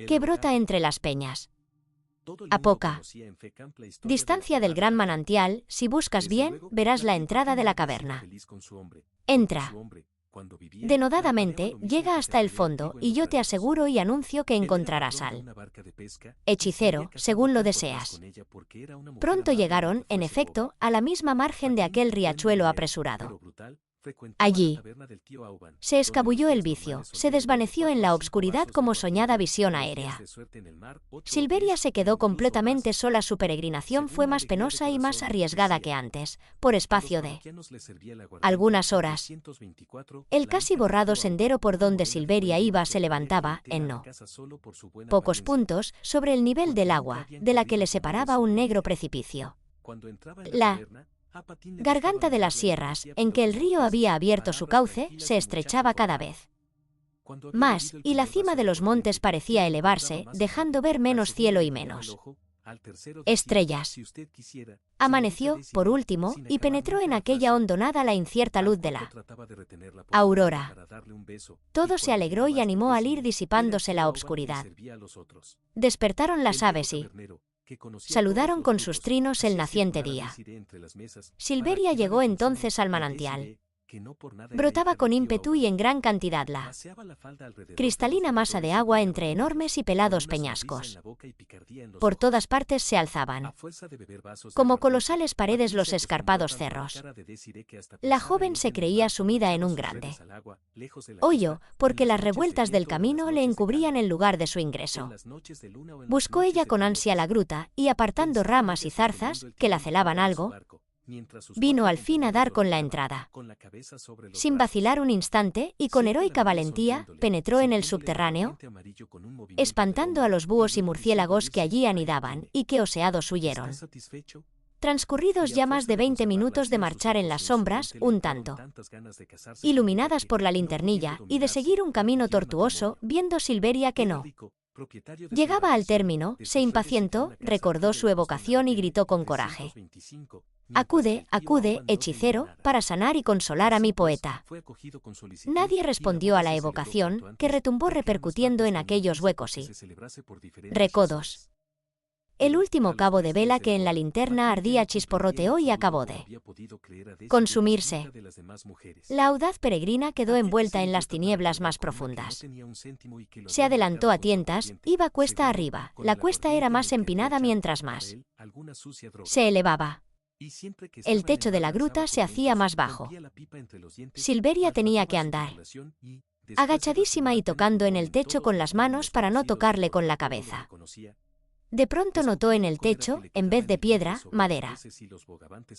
que brota entre las peñas. A poca distancia del gran manantial, si buscas bien, verás la entrada de la caverna. Entra. Denodadamente, llega hasta el fondo y yo te aseguro y anuncio que encontrarás al hechicero, según lo deseas. Pronto llegaron, en efecto, a la misma margen de aquel riachuelo apresurado. Allí se escabulló el vicio, se desvaneció en la obscuridad como soñada visión aérea. Silveria se quedó completamente sola. Su peregrinación fue más penosa y más arriesgada que antes, por espacio de algunas horas. El casi borrado sendero por donde Silveria iba se levantaba, en no pocos puntos, sobre el nivel del agua, de la que le separaba un negro precipicio. La garganta de las sierras, en que el río había abierto su cauce, se estrechaba cada vez más, y la cima de los montes parecía elevarse, dejando ver menos cielo y menos estrellas. Amaneció, por último, y penetró en aquella hondonada la incierta luz de la aurora. Todo se alegró y animó al ir disipándose la obscuridad. Despertaron las aves y saludaron con sus trinos el naciente día. Silveria llegó entonces al manantial. Brotaba con ímpetu y en gran cantidad la cristalina masa de agua entre enormes y pelados peñascos. Por todas partes se alzaban, como colosales paredes, los escarpados cerros. La joven se creía sumida en un grande hoyo, porque las revueltas del camino le encubrían el lugar de su ingreso. Buscó ella con ansia la gruta, y apartando ramas y zarzas, que la celaban algo, vino al fin a dar con la entrada. Sin vacilar un instante, y con heroica valentía, penetró en el subterráneo, espantando a los búhos y murciélagos que allí anidaban, y que oseados huyeron. Transcurridos ya más de 20 minutos de marchar en las sombras, un tanto iluminadas por la linternilla, y de seguir un camino tortuoso, viendo Silveria que no llegaba al término, se impacientó, recordó su evocación y gritó con coraje: «Acude, acude, hechicero, para sanar y consolar a mi poeta». Nadie respondió a la evocación, que retumbó repercutiendo en aquellos huecos y recodos. El último cabo de vela que en la linterna ardía chisporroteó y acabó de consumirse. La audaz peregrina quedó envuelta en las tinieblas más profundas. Se adelantó a tientas, iba cuesta arriba. La cuesta era más empinada mientras más se elevaba. El techo de la gruta se hacía más bajo. Silveria tenía que andar agachadísima y tocando en el techo con las manos para no tocarle con la cabeza. De pronto notó en el techo, en vez de piedra, madera.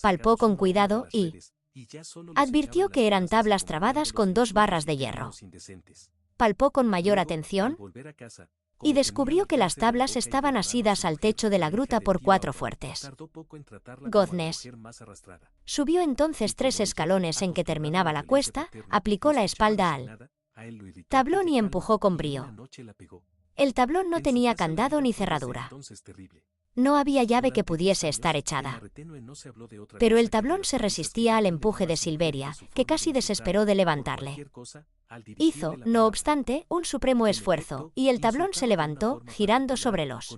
Palpó con cuidado y advirtió que eran tablas trabadas con 2 barras de hierro. Palpó con mayor atención y descubrió que las tablas estaban asidas al techo de la gruta por 4 fuertes goznes. Subió entonces 3 escalones en que terminaba la cuesta, aplicó la espalda al tablón y empujó con brío. El tablón no tenía candado ni cerradura. No había llave que pudiese estar echada. Pero el tablón se resistía al empuje de Silveria, que casi desesperó de levantarle. Hizo, no obstante, un supremo esfuerzo, y el tablón se levantó, girando sobre los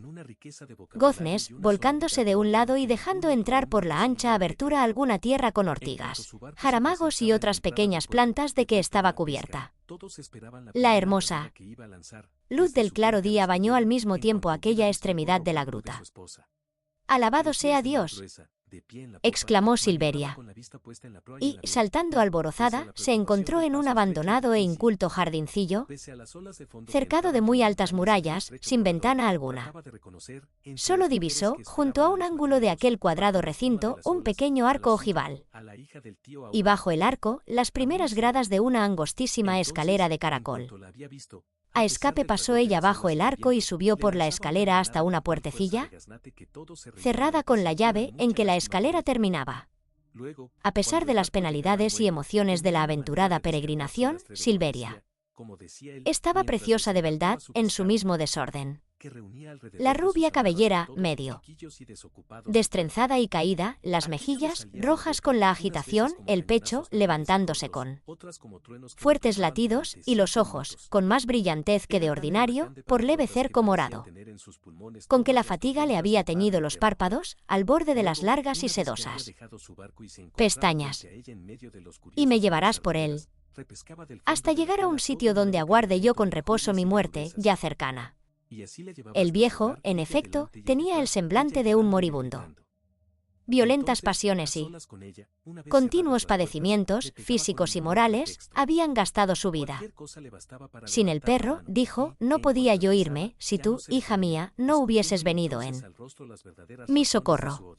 goznes, volcándose de un lado y dejando entrar por la ancha abertura alguna tierra con ortigas, jaramagos y otras pequeñas plantas de que estaba cubierta. La hermosa luz del claro día bañó al mismo tiempo aquella extremidad de la gruta. «Alabado sea Dios», exclamó Silveria, y, saltando alborozada, se encontró en un abandonado e inculto jardincillo, cercado de muy altas murallas, sin ventana alguna. Solo divisó, junto a un ángulo de aquel cuadrado recinto, un pequeño arco ojival, y bajo el arco, las primeras gradas de una angostísima escalera de caracol. A escape pasó ella bajo el arco y subió por la escalera hasta una puertecilla, cerrada con la llave, en que la escalera terminaba. A pesar de las penalidades y emociones de la aventurada peregrinación, Silveria estaba preciosa de beldad, en su mismo desorden. La rubia cabellera, medio destrenzada y caída, las mejillas rojas con la agitación, el pecho levantándose con fuertes latidos y los ojos, con más brillantez que de ordinario, por leve cerco morado, con que la fatiga le había teñido los párpados, al borde de las largas y sedosas pestañas. Y me llevarás por él, hasta llegar a un sitio donde aguarde yo con reposo mi muerte, ya cercana. El viejo, en efecto, tenía el semblante de un moribundo. Violentas pasiones y continuos padecimientos, físicos y morales, habían gastado su vida. Sin el perro, dijo, no podía yo irme, si tú, hija mía, no hubieses venido en mi socorro.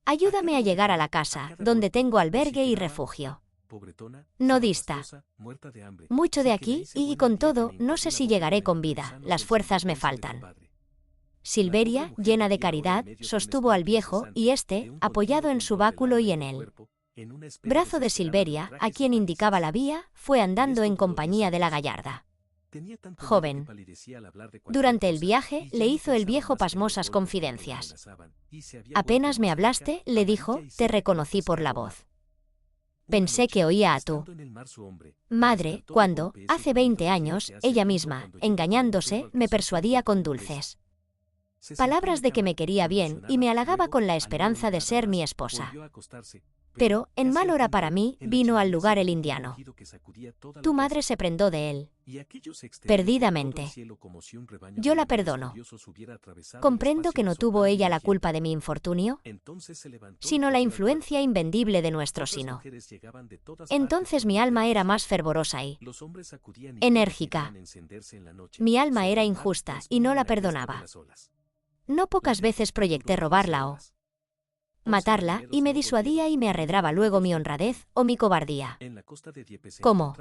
Ayúdame a llegar a la casa, donde tengo albergue y refugio. No dista mucho de aquí, y con todo, no sé si llegaré con vida, las fuerzas me faltan. Silveria, llena de caridad, sostuvo al viejo, y éste, apoyado en su báculo y en el brazo de Silveria, a quien indicaba la vía, fue andando en compañía de la gallarda joven. Durante el viaje, le hizo el viejo pasmosas confidencias. Apenas me hablaste, le dijo, te reconocí por la voz. Pensé que oía a tu madre, cuando, hace 20 años, ella misma, engañándose, me persuadía con dulces palabras de que me quería bien y me halagaba con la esperanza de ser mi esposa. Pero, en mal hora para mí, vino al lugar el indiano. Tu madre se prendó de él perdidamente. Yo la perdono. Comprendo que no tuvo ella la culpa de mi infortunio, sino la influencia invendible de nuestro sino. Entonces mi alma era más fervorosa y enérgica. Mi alma era injusta y no la perdonaba. No pocas veces proyecté robarla o matarla, y me disuadía y me arredraba luego mi honradez o mi cobardía. Como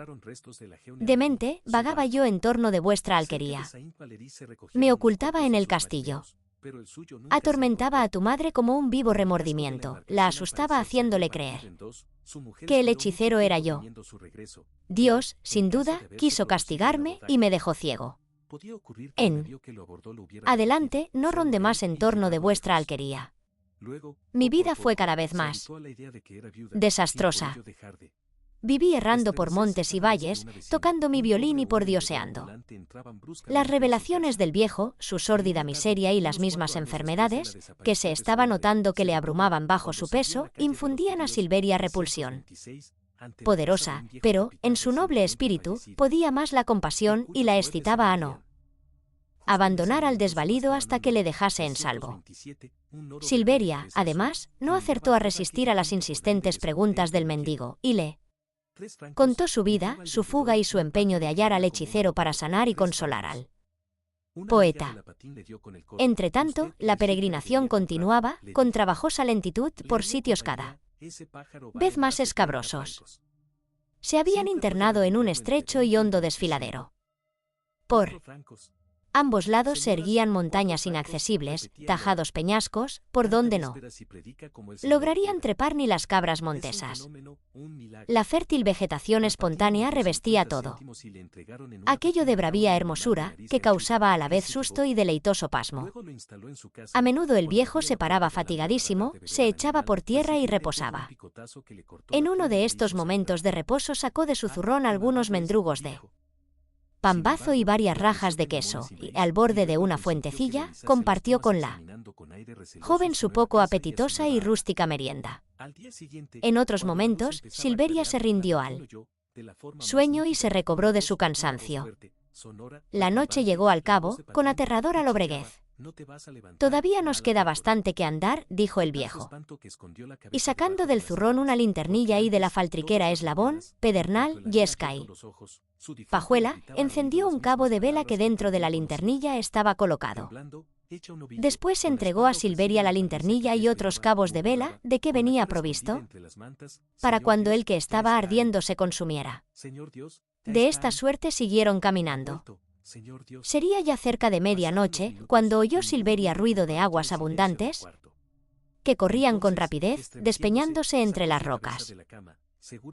demente, vagaba yo en torno de vuestra alquería. Me ocultaba en el castillo. Atormentaba a tu madre como un vivo remordimiento, la asustaba haciéndole creer que el hechicero era yo. Dios, sin duda, quiso castigarme y me dejó ciego. En adelante, no ronde más en torno de vuestra alquería. Mi vida fue cada vez más desastrosa. Viví errando por montes y valles, tocando mi violín y pordioseando. Las revelaciones del viejo, su sórdida miseria y las mismas enfermedades, que se estaba notando que le abrumaban bajo su peso, infundían a Silveria repulsión. Poderosa, pero, en su noble espíritu, podía más la compasión y la excitaba a no abandonar al desvalido hasta que le dejase en salvo. Silveria, además, no acertó a resistir a las insistentes preguntas del mendigo, y le contó su vida, su fuga y su empeño de hallar al hechicero para sanar y consolar al poeta. Entretanto, la peregrinación continuaba, con trabajosa lentitud, por sitios cada vez más escabrosos. Se habían internado en un estrecho y hondo desfiladero. Por ambos lados se erguían montañas inaccesibles, tajados peñascos, por donde no lograrían trepar ni las cabras montesas. La fértil vegetación espontánea revestía todo. Aquello de bravía hermosura, que causaba a la vez susto y deleitoso pasmo. A menudo el viejo se paraba fatigadísimo, se echaba por tierra y reposaba. En uno de estos momentos de reposo sacó de su zurrón algunos mendrugos de pambazo y varias rajas de queso, y, al borde de una fuentecilla, compartió con la joven su poco apetitosa y rústica merienda. En otros momentos, Silveria se rindió al sueño y se recobró de su cansancio. La noche llegó al cabo, con aterradora lobreguez. Todavía nos queda bastante que andar, dijo el viejo. Y sacando del zurrón una linternilla y de la faltriquera eslabón, pedernal, yesca y pajuela, encendió un cabo de vela que dentro de la linternilla estaba colocado. Después entregó a Silveria la linternilla y otros cabos de vela, de que venía provisto, para cuando el que estaba ardiendo se consumiera. De esta suerte siguieron caminando. Sería ya cerca de medianoche, cuando oyó Silveria ruido de aguas abundantes, que corrían con rapidez, despeñándose entre las rocas.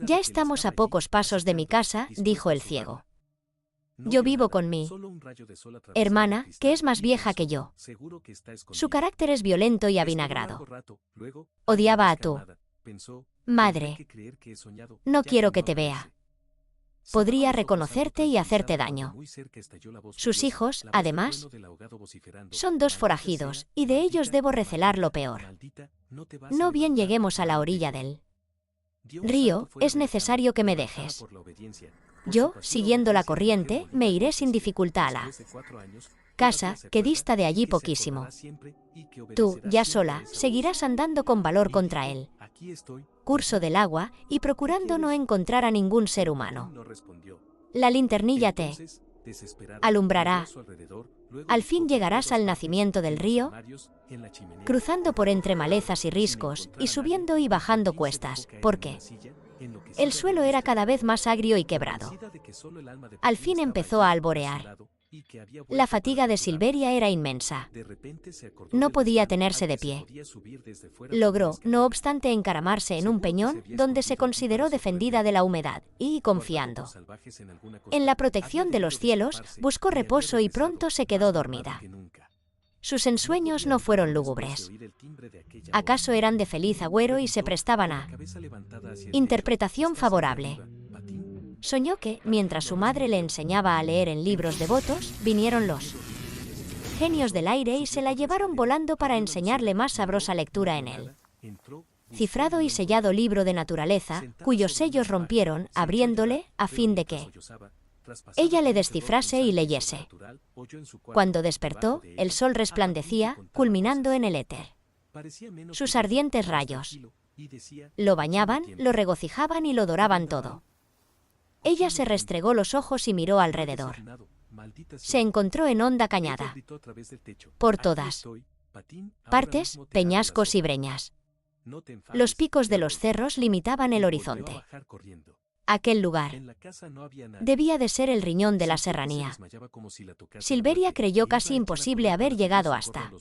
Ya estamos a pocos pasos de mi casa, dijo el ciego. Yo vivo con mi hermana, que es más vieja que yo. Su carácter es violento y avinagrado. Odiaba a tu madre. No quiero que te vea. Podría reconocerte y hacerte daño. Sus hijos, además, son dos forajidos, y de ellos debo recelar lo peor. No bien lleguemos a la orilla del río, es necesario que me dejes. Yo, siguiendo la corriente, me iré sin dificultad a la casa, que dista de allí poquísimo. Tú, ya sola, seguirás andando con valor contra él. Curso del agua, y procurando no encontrar a ningún ser humano. La linternilla te alumbrará. Al fin llegarás al nacimiento del río, cruzando por entre malezas y riscos, y subiendo y bajando cuestas, porque el suelo era cada vez más agrio y quebrado. Al fin empezó a alborear. La fatiga de Silveria era inmensa. No podía tenerse de pie. Logró, no obstante, encaramarse en un peñón, donde se consideró defendida de la humedad, y, confiando en la protección de los cielos, buscó reposo y pronto se quedó dormida. Sus ensueños no fueron lúgubres. ¿Acaso eran de feliz agüero y se prestaban a interpretación favorable? Soñó que, mientras su madre le enseñaba a leer en libros devotos, vinieron los genios del aire y se la llevaron volando para enseñarle más sabrosa lectura en él. Cifrado y sellado libro de naturaleza, cuyos sellos rompieron, abriéndole, a fin de que ella le descifrase y leyese. Cuando despertó, el sol resplandecía, culminando en el éter. Sus ardientes rayos lo bañaban, lo regocijaban y lo doraban todo. Ella se restregó los ojos y miró alrededor. Se encontró en honda cañada. Por todas partes, peñascos y breñas. Los picos de los cerros limitaban el horizonte. Aquel lugar debía de ser el riñón de la serranía. Silveria creyó casi imposible haber llegado hasta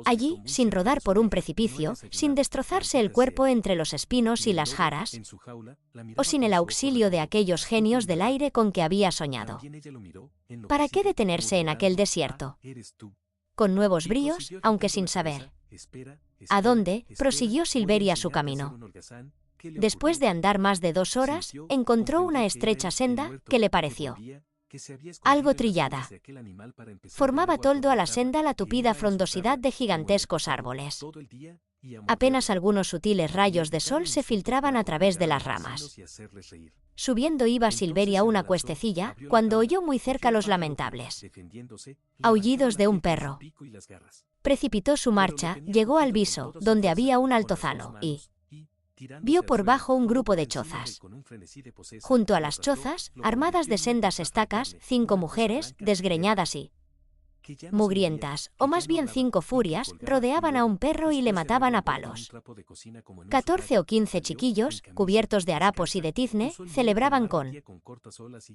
allí, sin rodar por un precipicio, sin destrozarse el cuerpo entre los espinos y las jaras, o sin el auxilio de aquellos genios del aire con que había soñado. ¿Para qué detenerse en aquel desierto? Con nuevos bríos, aunque sin saber a dónde, prosiguió Silveria su camino. Después de andar más de 2 horas, encontró una estrecha senda que le pareció algo trillada. Formaba toldo a la senda la tupida frondosidad de gigantescos árboles. Apenas algunos sutiles rayos de sol se filtraban a través de las ramas. Subiendo iba Silveria una cuestecilla, cuando oyó muy cerca los lamentables aullidos de un perro. Precipitó su marcha, llegó al viso, donde había un altozano, y vio por bajo un grupo de chozas. Junto a las chozas, armadas de sendas estacas, 5 mujeres, desgreñadas y mugrientas, o más bien 5 furias, rodeaban a un perro y le mataban a palos. 14 o 15 chiquillos, cubiertos de harapos y de tizne, celebraban con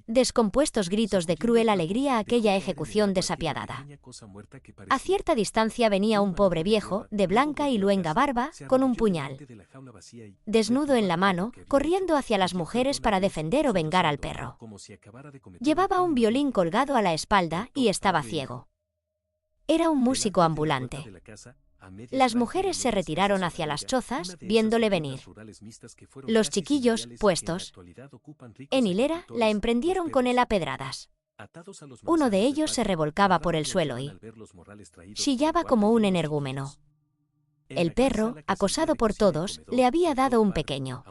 descompuestos gritos de cruel alegría aquella ejecución desapiadada. A cierta distancia venía un pobre viejo, de blanca y luenga barba, con un puñal desnudo en la mano, corriendo hacia las mujeres para defender o vengar al perro. Llevaba un violín colgado a la espalda y estaba ciego. Era un músico ambulante. Las mujeres se retiraron hacia las chozas, viéndole venir. Los chiquillos, puestos en hilera, la emprendieron con él a pedradas. Uno de ellos se revolcaba por el suelo y chillaba como un energúmeno. El perro, acosado por todos, le había dado un pequeño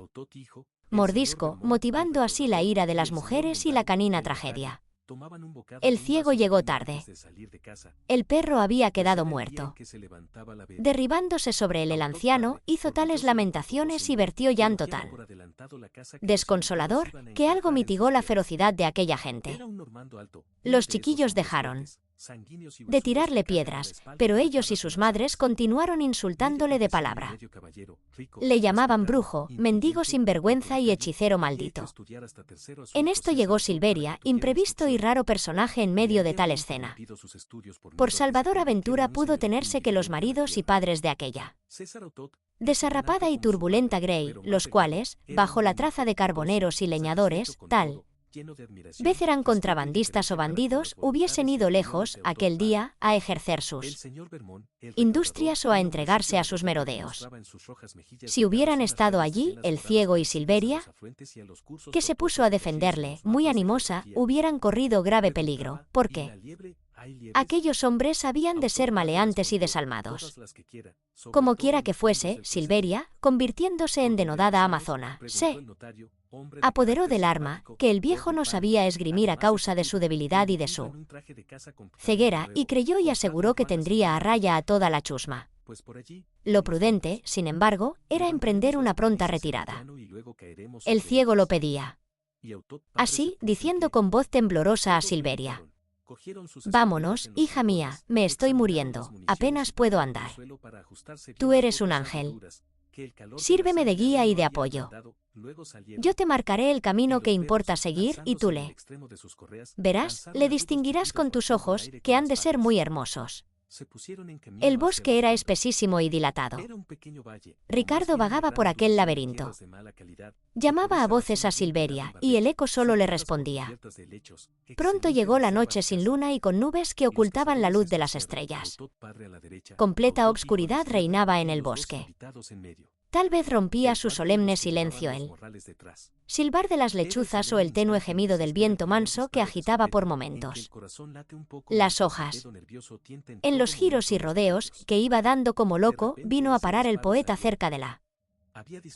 mordisco, motivando así la ira de las mujeres y la canina tragedia. El ciego llegó tarde. El perro había quedado muerto. Derribándose sobre él el anciano, hizo tales lamentaciones y vertió llanto tan desconsolador, que algo mitigó la ferocidad de aquella gente. Los chiquillos dejaron de tirarle piedras, pero ellos y sus madres continuaron insultándole de palabra. Le llamaban brujo, mendigo sin vergüenza y hechicero maldito. En esto llegó Silveria, imprevisto y raro personaje en medio de tal escena. Por Salvador Aventura pudo tenerse que los maridos y padres de aquella desarrapada y turbulenta Grey, los cuales, bajo la traza de carboneros y leñadores, tal Vez eran contrabandistas o bandidos, hubiesen ido lejos, aquel día, a ejercer sus industrias o a entregarse a sus merodeos. Si hubieran estado allí, el ciego y Silveria, que se puso a defenderle, muy animosa, hubieran corrido grave peligro, porque aquellos hombres habían de ser maleantes y desalmados. Como quiera que fuese, Silveria, convirtiéndose en denodada amazona, se apoderó del arma, que el viejo no sabía esgrimir a causa de su debilidad y de su ceguera, y creyó y aseguró que tendría a raya a toda la chusma. Lo prudente, sin embargo, era emprender una pronta retirada. El ciego lo pedía. Así, diciendo con voz temblorosa a Silveria: «Vámonos, hija mía, me estoy muriendo, apenas puedo andar. Tú eres un ángel. Sírveme de guía y de apoyo. Yo te marcaré el camino que importa seguir y tú le verás, le distinguirás con tus ojos, que han de ser muy hermosos». El bosque era espesísimo y dilatado. Ricardo vagaba por aquel laberinto. Llamaba a voces a Silveria, y el eco solo le respondía. Pronto llegó la noche sin luna y con nubes que ocultaban la luz de las estrellas. Completa obscuridad reinaba en el bosque. Tal vez rompía su solemne silencio el silbar de las lechuzas o el tenue gemido del viento manso que agitaba por momentos las hojas. En los giros y rodeos que iba dando como loco, vino a parar el poeta cerca de la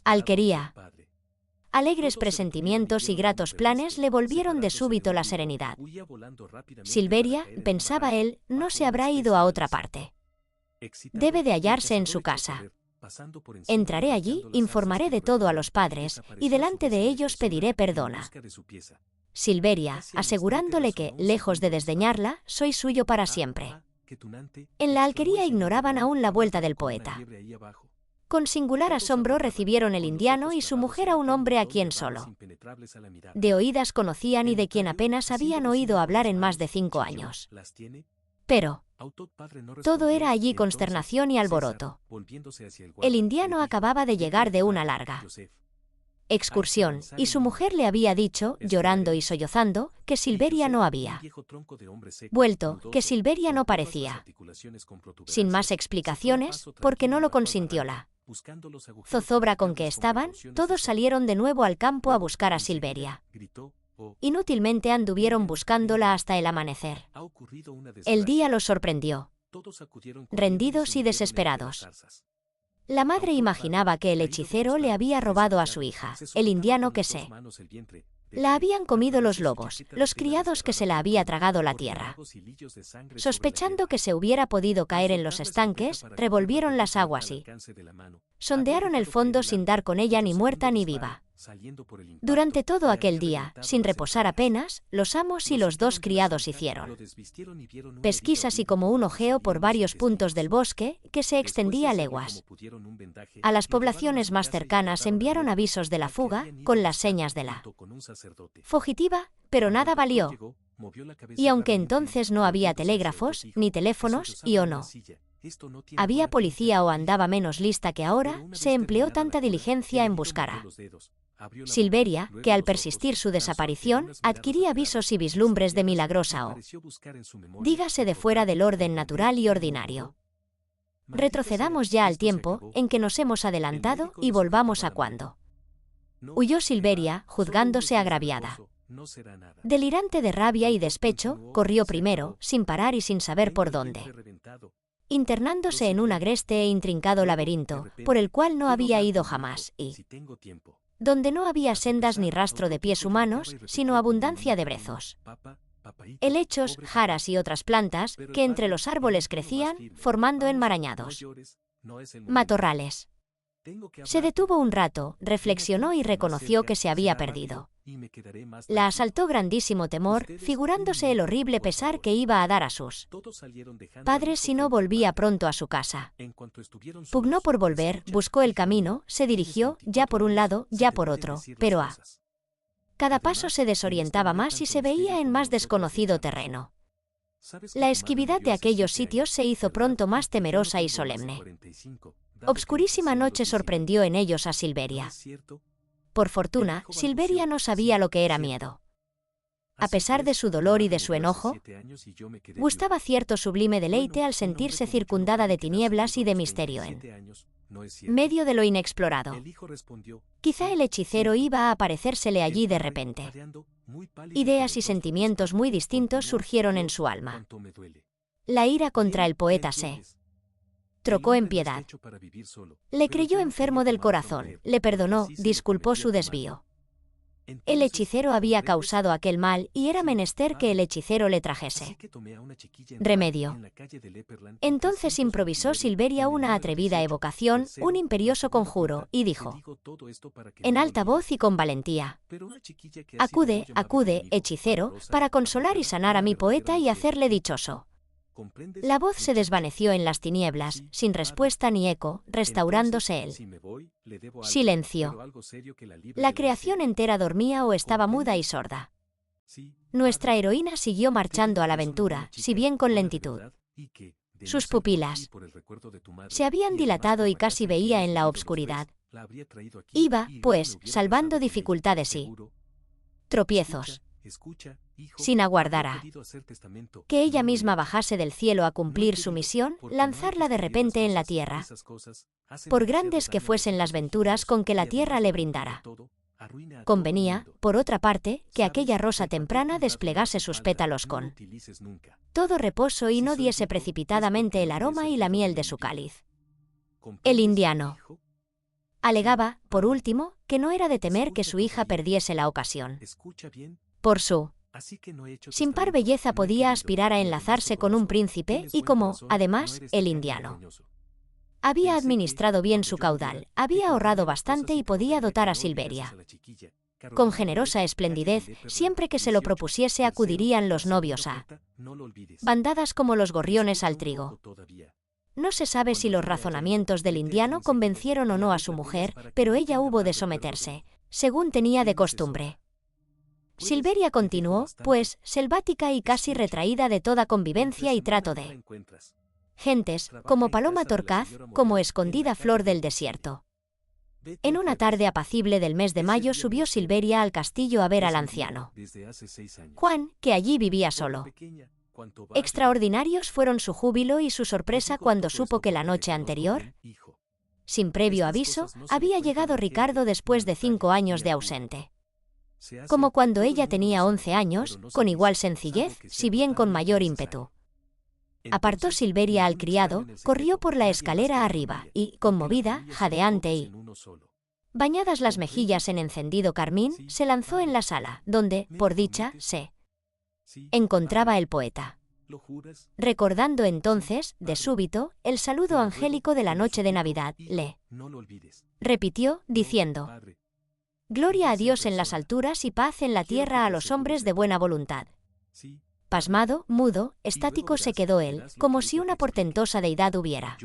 alquería. Alegres presentimientos y gratos planes le volvieron de súbito la serenidad. Silveria, pensaba él, no se habrá ido a otra parte. Debe de hallarse en su casa. Entraré allí, informaré de todo a los padres, y delante de ellos pediré perdona. Silveria, asegurándole que, lejos de desdeñarla, soy suyo para siempre. En la alquería ignoraban aún la vuelta del poeta. Con singular asombro recibieron el indiano y su mujer a un hombre a quien solo de oídas conocían y de quien apenas habían oído hablar en más de 5 años. Pero todo era allí consternación y alboroto. El indiano acababa de llegar de una larga excursión, y su mujer le había dicho, llorando y sollozando, que Silveria no había vuelto, que Silveria no parecía. Sin más explicaciones, porque no lo consintió la zozobra con que estaban, todos salieron de nuevo al campo a buscar a Silveria. Inútilmente anduvieron buscándola hasta el amanecer. El día los sorprendió, rendidos y desesperados. La madre imaginaba que el hechicero le había robado a su hija, el indiano que se la habían comido los lobos, los criados que se la había tragado la tierra. Sospechando que se hubiera podido caer en los estanques, revolvieron las aguas y sondearon el fondo sin dar con ella ni muerta ni viva. Durante todo aquel día, sin reposar apenas, los amos y los 2 criados hicieron pesquisas y como un ojeo por varios puntos del bosque, que se extendía a leguas. A las poblaciones más cercanas enviaron avisos de la fuga, con las señas de la fugitiva, pero nada valió. Y aunque entonces no había telégrafos, ni teléfonos, y o no había policía o andaba menos lista que ahora, se empleó tanta diligencia en buscar a Silveria, que al persistir su desaparición, adquiría visos y vislumbres de milagrosa o dígase de fuera del orden natural y ordinario. Retrocedamos ya al tiempo en que nos hemos adelantado y volvamos a cuando huyó Silveria, juzgándose agraviada. Delirante de rabia y despecho, corrió primero, sin parar y sin saber por dónde, internándose en un agreste e intrincado laberinto, por el cual no había ido jamás, y donde no había sendas ni rastro de pies humanos, sino abundancia de brezos, helechos, jaras y otras plantas, que entre los árboles crecían, formando enmarañados matorrales. Se detuvo un rato, reflexionó y reconoció que se había perdido. La asaltó grandísimo temor, figurándose el horrible pesar que iba a dar a sus padres si no volvía pronto a su casa. Pugnó por volver, buscó el camino, se dirigió, ya por un lado, ya por otro, pero a cada paso se desorientaba más y se veía en más desconocido terreno. La esquividad de aquellos sitios se hizo pronto más temerosa y solemne. Obscurísima noche sorprendió en ellos a Silveria. Por fortuna, Silveria no sabía lo que era miedo. A pesar de su dolor y de su enojo, gustaba cierto sublime deleite al sentirse circundada de tinieblas y de misterio en medio de lo inexplorado. Quizá el hechicero iba a aparecérsele allí de repente. Ideas y sentimientos muy distintos surgieron en su alma. La ira contra el poeta se trocó en piedad. Le creyó enfermo del corazón, le perdonó, disculpó su desvío. El hechicero había causado aquel mal y era menester que el hechicero le trajese remedio. Entonces improvisó Silveria una atrevida evocación, un imperioso conjuro, y dijo, en alta voz y con valentía: acude, acude, hechicero, para consolar y sanar a mi poeta y hacerle dichoso. La voz se desvaneció en las tinieblas, sin respuesta ni eco, restaurándose él. Silencio. La creación entera dormía o estaba muda y sorda. Nuestra heroína siguió marchando a la aventura, si bien con lentitud. Sus pupilas se habían dilatado y casi veía en la obscuridad. Iba, pues, salvando dificultades y tropiezos, sin aguardar a que ella misma bajase del cielo a cumplir su misión, lanzarla de repente en la tierra, por grandes que fuesen las venturas con que la tierra le brindara. Convenía, por otra parte, que aquella rosa temprana desplegase sus pétalos con todo reposo y no diese precipitadamente el aroma y la miel de su cáliz. El indiano alegaba, por último, que no era de temer que su hija perdiese la ocasión. Por su sin par belleza podía aspirar a enlazarse con un príncipe y como, además, el indiano había administrado bien su caudal, había ahorrado bastante y podía dotar a Silveria con generosa esplendidez, siempre que se lo propusiese acudirían los novios a bandadas como los gorriones al trigo. No se sabe si los razonamientos del indiano convencieron o no a su mujer, pero ella hubo de someterse, según tenía de costumbre. Silveria continuó, pues, selvática y casi retraída de toda convivencia y trato de gentes, como paloma torcaz, como escondida flor del desierto. En una tarde apacible del mes de mayo subió Silveria al castillo a ver al anciano Juan, que allí vivía solo. Extraordinarios fueron su júbilo y su sorpresa cuando supo que la noche anterior, sin previo aviso, había llegado Ricardo después de 5 años de ausente. Como cuando ella tenía 11 años, con igual sencillez, si bien con mayor ímpetu. Apartó Silveria al criado, corrió por la escalera arriba y, conmovida, jadeante y bañadas las mejillas en encendido carmín, se lanzó en la sala, donde, por dicha, se encontraba el poeta. Recordando entonces, de súbito, el saludo angélico de la noche de Navidad, le repitió, diciendo: gloria a Dios en las alturas y paz en la tierra a los hombres de buena voluntad. Pasmado, mudo, estático se quedó él, como si una portentosa deidad hubiera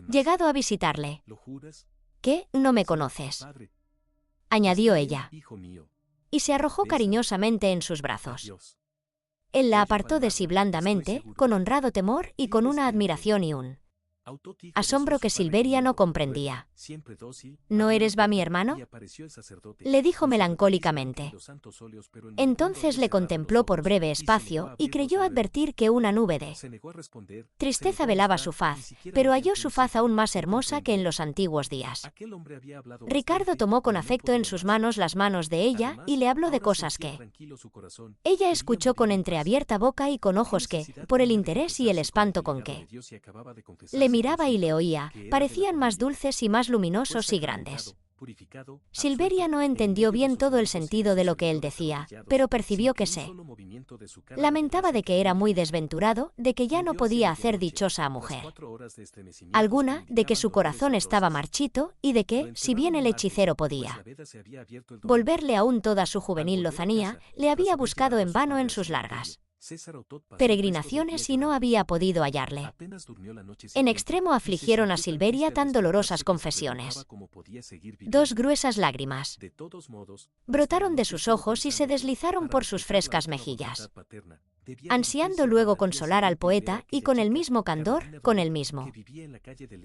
llegado a visitarle. ¿Qué? ¿No me conoces?, añadió ella, y se arrojó cariñosamente en sus brazos. Él la apartó de sí blandamente, con honrado temor y con una admiración y un asombro que Silveria no comprendía. ¿No eres va mi hermano?, le dijo melancólicamente. Entonces le contempló por breve espacio y creyó advertir que una nube de tristeza velaba su faz, pero halló su faz aún más hermosa que en los antiguos días. Ricardo tomó con afecto en sus manos las manos de ella y le habló de cosas que ella escuchó con entreabierta boca y con ojos que, por el interés y el espanto con que le miraba y le oía, parecían más dulces y más luminosos y grandes. Silveria no entendió bien todo el sentido de lo que él decía, pero percibió que se lamentaba de que era muy desventurado, de que ya no podía hacer dichosa a mujer alguna, de que su corazón estaba marchito y de que, si bien el hechicero podía volverle aún toda su juvenil lozanía, le había buscado en vano en sus largas peregrinaciones y no había podido hallarle. En extremo afligieron a Silveria tan dolorosas confesiones. 2 gruesas lágrimas brotaron de sus ojos y se deslizaron por sus frescas mejillas. Ansiando luego consolar al poeta y con el mismo candor, con el mismo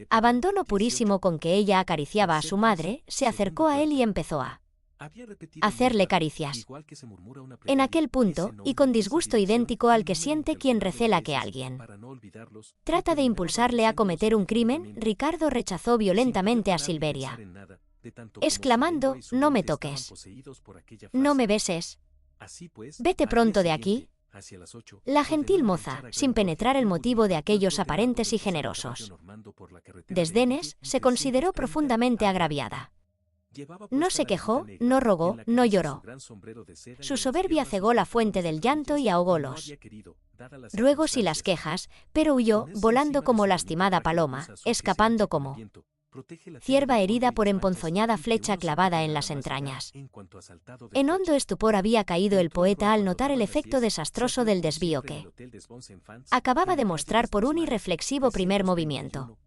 abandono purísimo con que ella acariciaba a su madre, se acercó a él y empezó a hacerle caricias. En aquel punto, y con disgusto idéntico al que siente quien recela que alguien trata de impulsarle a cometer un crimen, Ricardo rechazó violentamente a Silveria, exclamando: «No me toques, no me beses, vete pronto de aquí». La gentil moza, sin penetrar el motivo de aquellos aparentes y generosos desdenes, se consideró profundamente agraviada. No se quejó, no rogó, no lloró. Su soberbia cegó la fuente del llanto y ahogó los ruegos y las quejas, pero huyó, volando como lastimada paloma, escapando como cierva herida por emponzoñada flecha clavada en las entrañas. En hondo estupor había caído el poeta al notar el efecto desastroso del desvío que acababa de mostrar por un irreflexivo primer movimiento.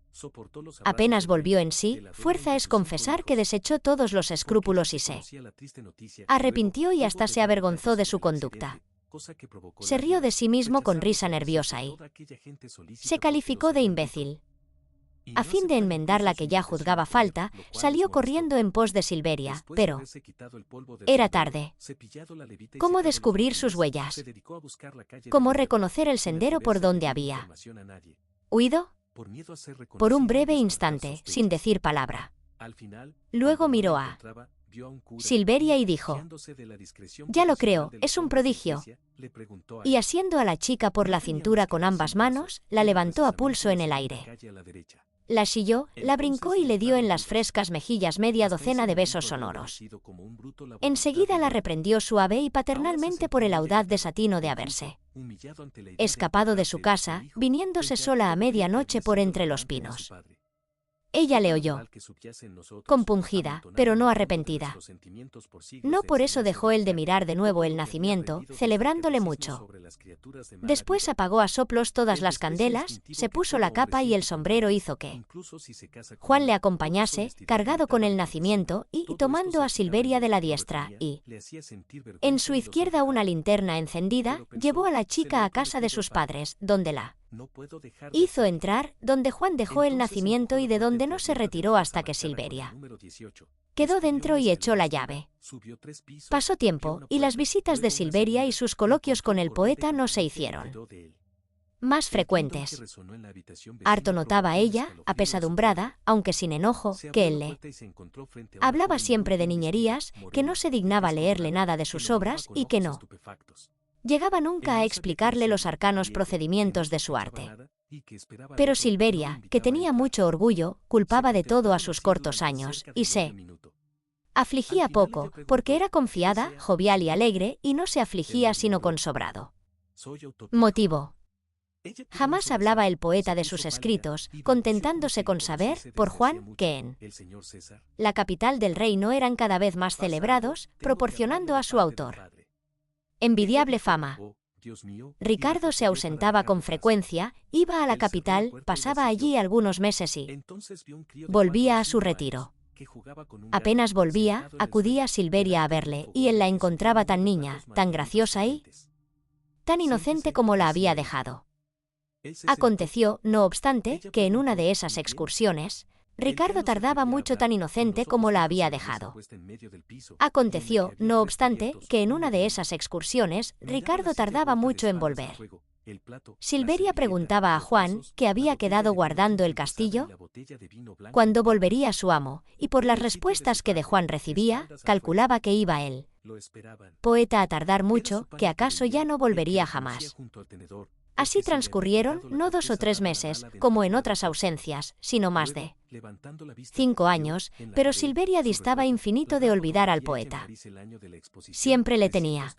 Apenas volvió en sí, fuerza es confesar que desechó todos los escrúpulos y se arrepintió y hasta se avergonzó de su conducta. Se rió de sí mismo con risa nerviosa y se calificó de imbécil. A fin de enmendar la que ya juzgaba falta, salió corriendo en pos de Silveria, pero era tarde. ¿Cómo descubrir sus huellas? ¿Cómo reconocer el sendero por donde había huido? Por un breve instante, sin decir palabra. Luego miró a Silveria y dijo: «Ya lo creo, es un prodigio». Y asiendo a la chica por la cintura con ambas manos, la levantó a pulso en el aire. La silló, la brincó y le dio en las frescas mejillas media docena de besos sonoros. Enseguida la reprendió suave y paternalmente por el audaz desatino de haberse escapado de su casa, viniéndose sola a medianoche por entre los pinos. Ella le oyó, compungida, pero no arrepentida. No por eso dejó él de mirar de nuevo el nacimiento, celebrándole mucho. Después apagó a soplos todas las candelas, se puso la capa y el sombrero, hizo que Juan le acompañase, cargado con el nacimiento, y tomando a Silveria de la diestra, y en su izquierda una linterna encendida, llevó a la chica a casa de sus padres, donde la hizo entrar, donde Juan dejó el nacimiento y de donde no se retiró hasta que Silveria quedó dentro y echó la llave. Pasó tiempo, y las visitas de Silveria y sus coloquios con el poeta no se hicieron más frecuentes. Harto notaba ella, apesadumbrada, aunque sin enojo, que él le hablaba siempre de niñerías, que no se dignaba leerle nada de sus obras y que no llegaba nunca a explicarle los arcanos procedimientos de su arte. Pero Silveria, que tenía mucho orgullo, culpaba de todo a sus cortos años, y se afligía poco, porque era confiada, jovial y alegre, y no se afligía sino con sobrado motivo. Jamás hablaba el poeta de sus escritos, contentándose con saber, por Juan, que en la capital del reino eran cada vez más celebrados, proporcionando a su autor envidiable fama. Ricardo se ausentaba con frecuencia, iba a la capital, pasaba allí algunos meses y volvía a su retiro. Apenas volvía, acudía Silveria a verle, y él la encontraba tan niña, tan graciosa y tan inocente como la había dejado. Aconteció, no obstante, que en una de esas excursiones, Ricardo tardaba mucho, tan inocente como la había dejado. Aconteció, no obstante, que en una de esas excursiones, Ricardo tardaba mucho en volver. Silveria preguntaba a Juan, que había quedado guardando el castillo, cuándo volvería su amo, y por las respuestas que de Juan recibía, calculaba que iba él, poeta, a tardar mucho, que acaso ya no volvería jamás. Así transcurrieron, no 2 o 3 meses, como en otras ausencias, sino más de 5 años, pero Silveria distaba infinito de olvidar al poeta. Siempre le tenía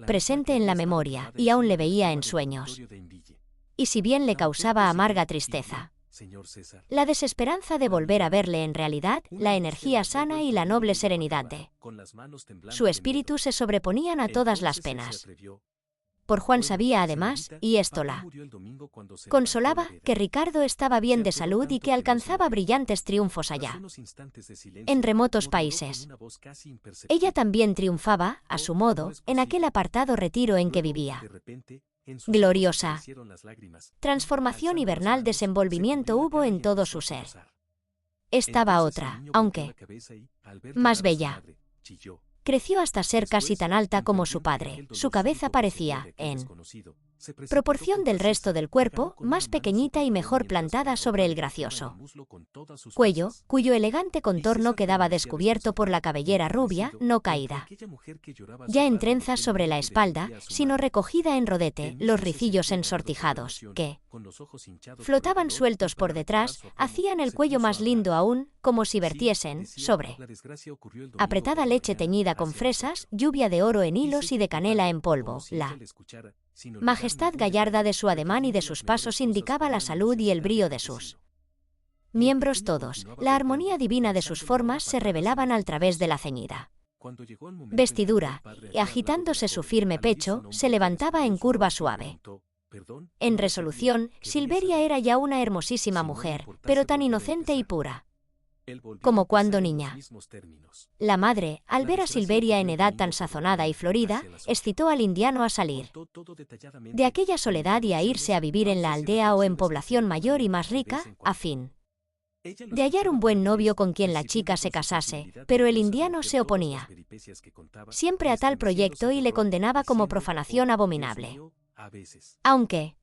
presente en la memoria, y aún le veía en sueños. Y si bien le causaba amarga tristeza la desesperanza de volver a verle, en realidad, la energía sana y la noble serenidad de su espíritu se sobreponían a todas las penas. Por Juan sabía además, y esto la consolaba, que Ricardo estaba bien de salud y que alcanzaba brillantes triunfos allá, en remotos países. Ella también triunfaba, a su modo, en aquel apartado retiro en que vivía. Gloriosa transformación y vernal desenvolvimiento hubo en todo su ser. Estaba otra, aunque más bella. Creció hasta ser casi tan alta como su padre. Su cabeza parecía, en proporción del resto del cuerpo, más pequeñita y mejor plantada sobre el gracioso cuello, cuyo elegante contorno quedaba descubierto por la cabellera rubia, no caída ya en trenzas sobre la espalda, sino recogida en rodete, los ricillos ensortijados, que flotaban sueltos por detrás, hacían el cuello más lindo aún, como si vertiesen, sobre apretada leche teñida con fresas, lluvia de oro en hilos y de canela en polvo. La majestad gallarda de su ademán y de sus pasos indicaba la salud y el brío de sus miembros todos. La armonía divina de sus formas se revelaban al través de la ceñida vestidura, y agitándose su firme pecho, se levantaba en curva suave. En resolución, Silveria era ya una hermosísima mujer, pero tan inocente y pura como cuando niña. La madre, al ver a Silveria en edad tan sazonada y florida, excitó al indiano a salir de aquella soledad y a irse a vivir en la aldea o en población mayor y más rica, a fin de hallar un buen novio con quien la chica se casase, pero el indiano se oponía siempre a tal proyecto y le condenaba como profanación abominable. Aunque,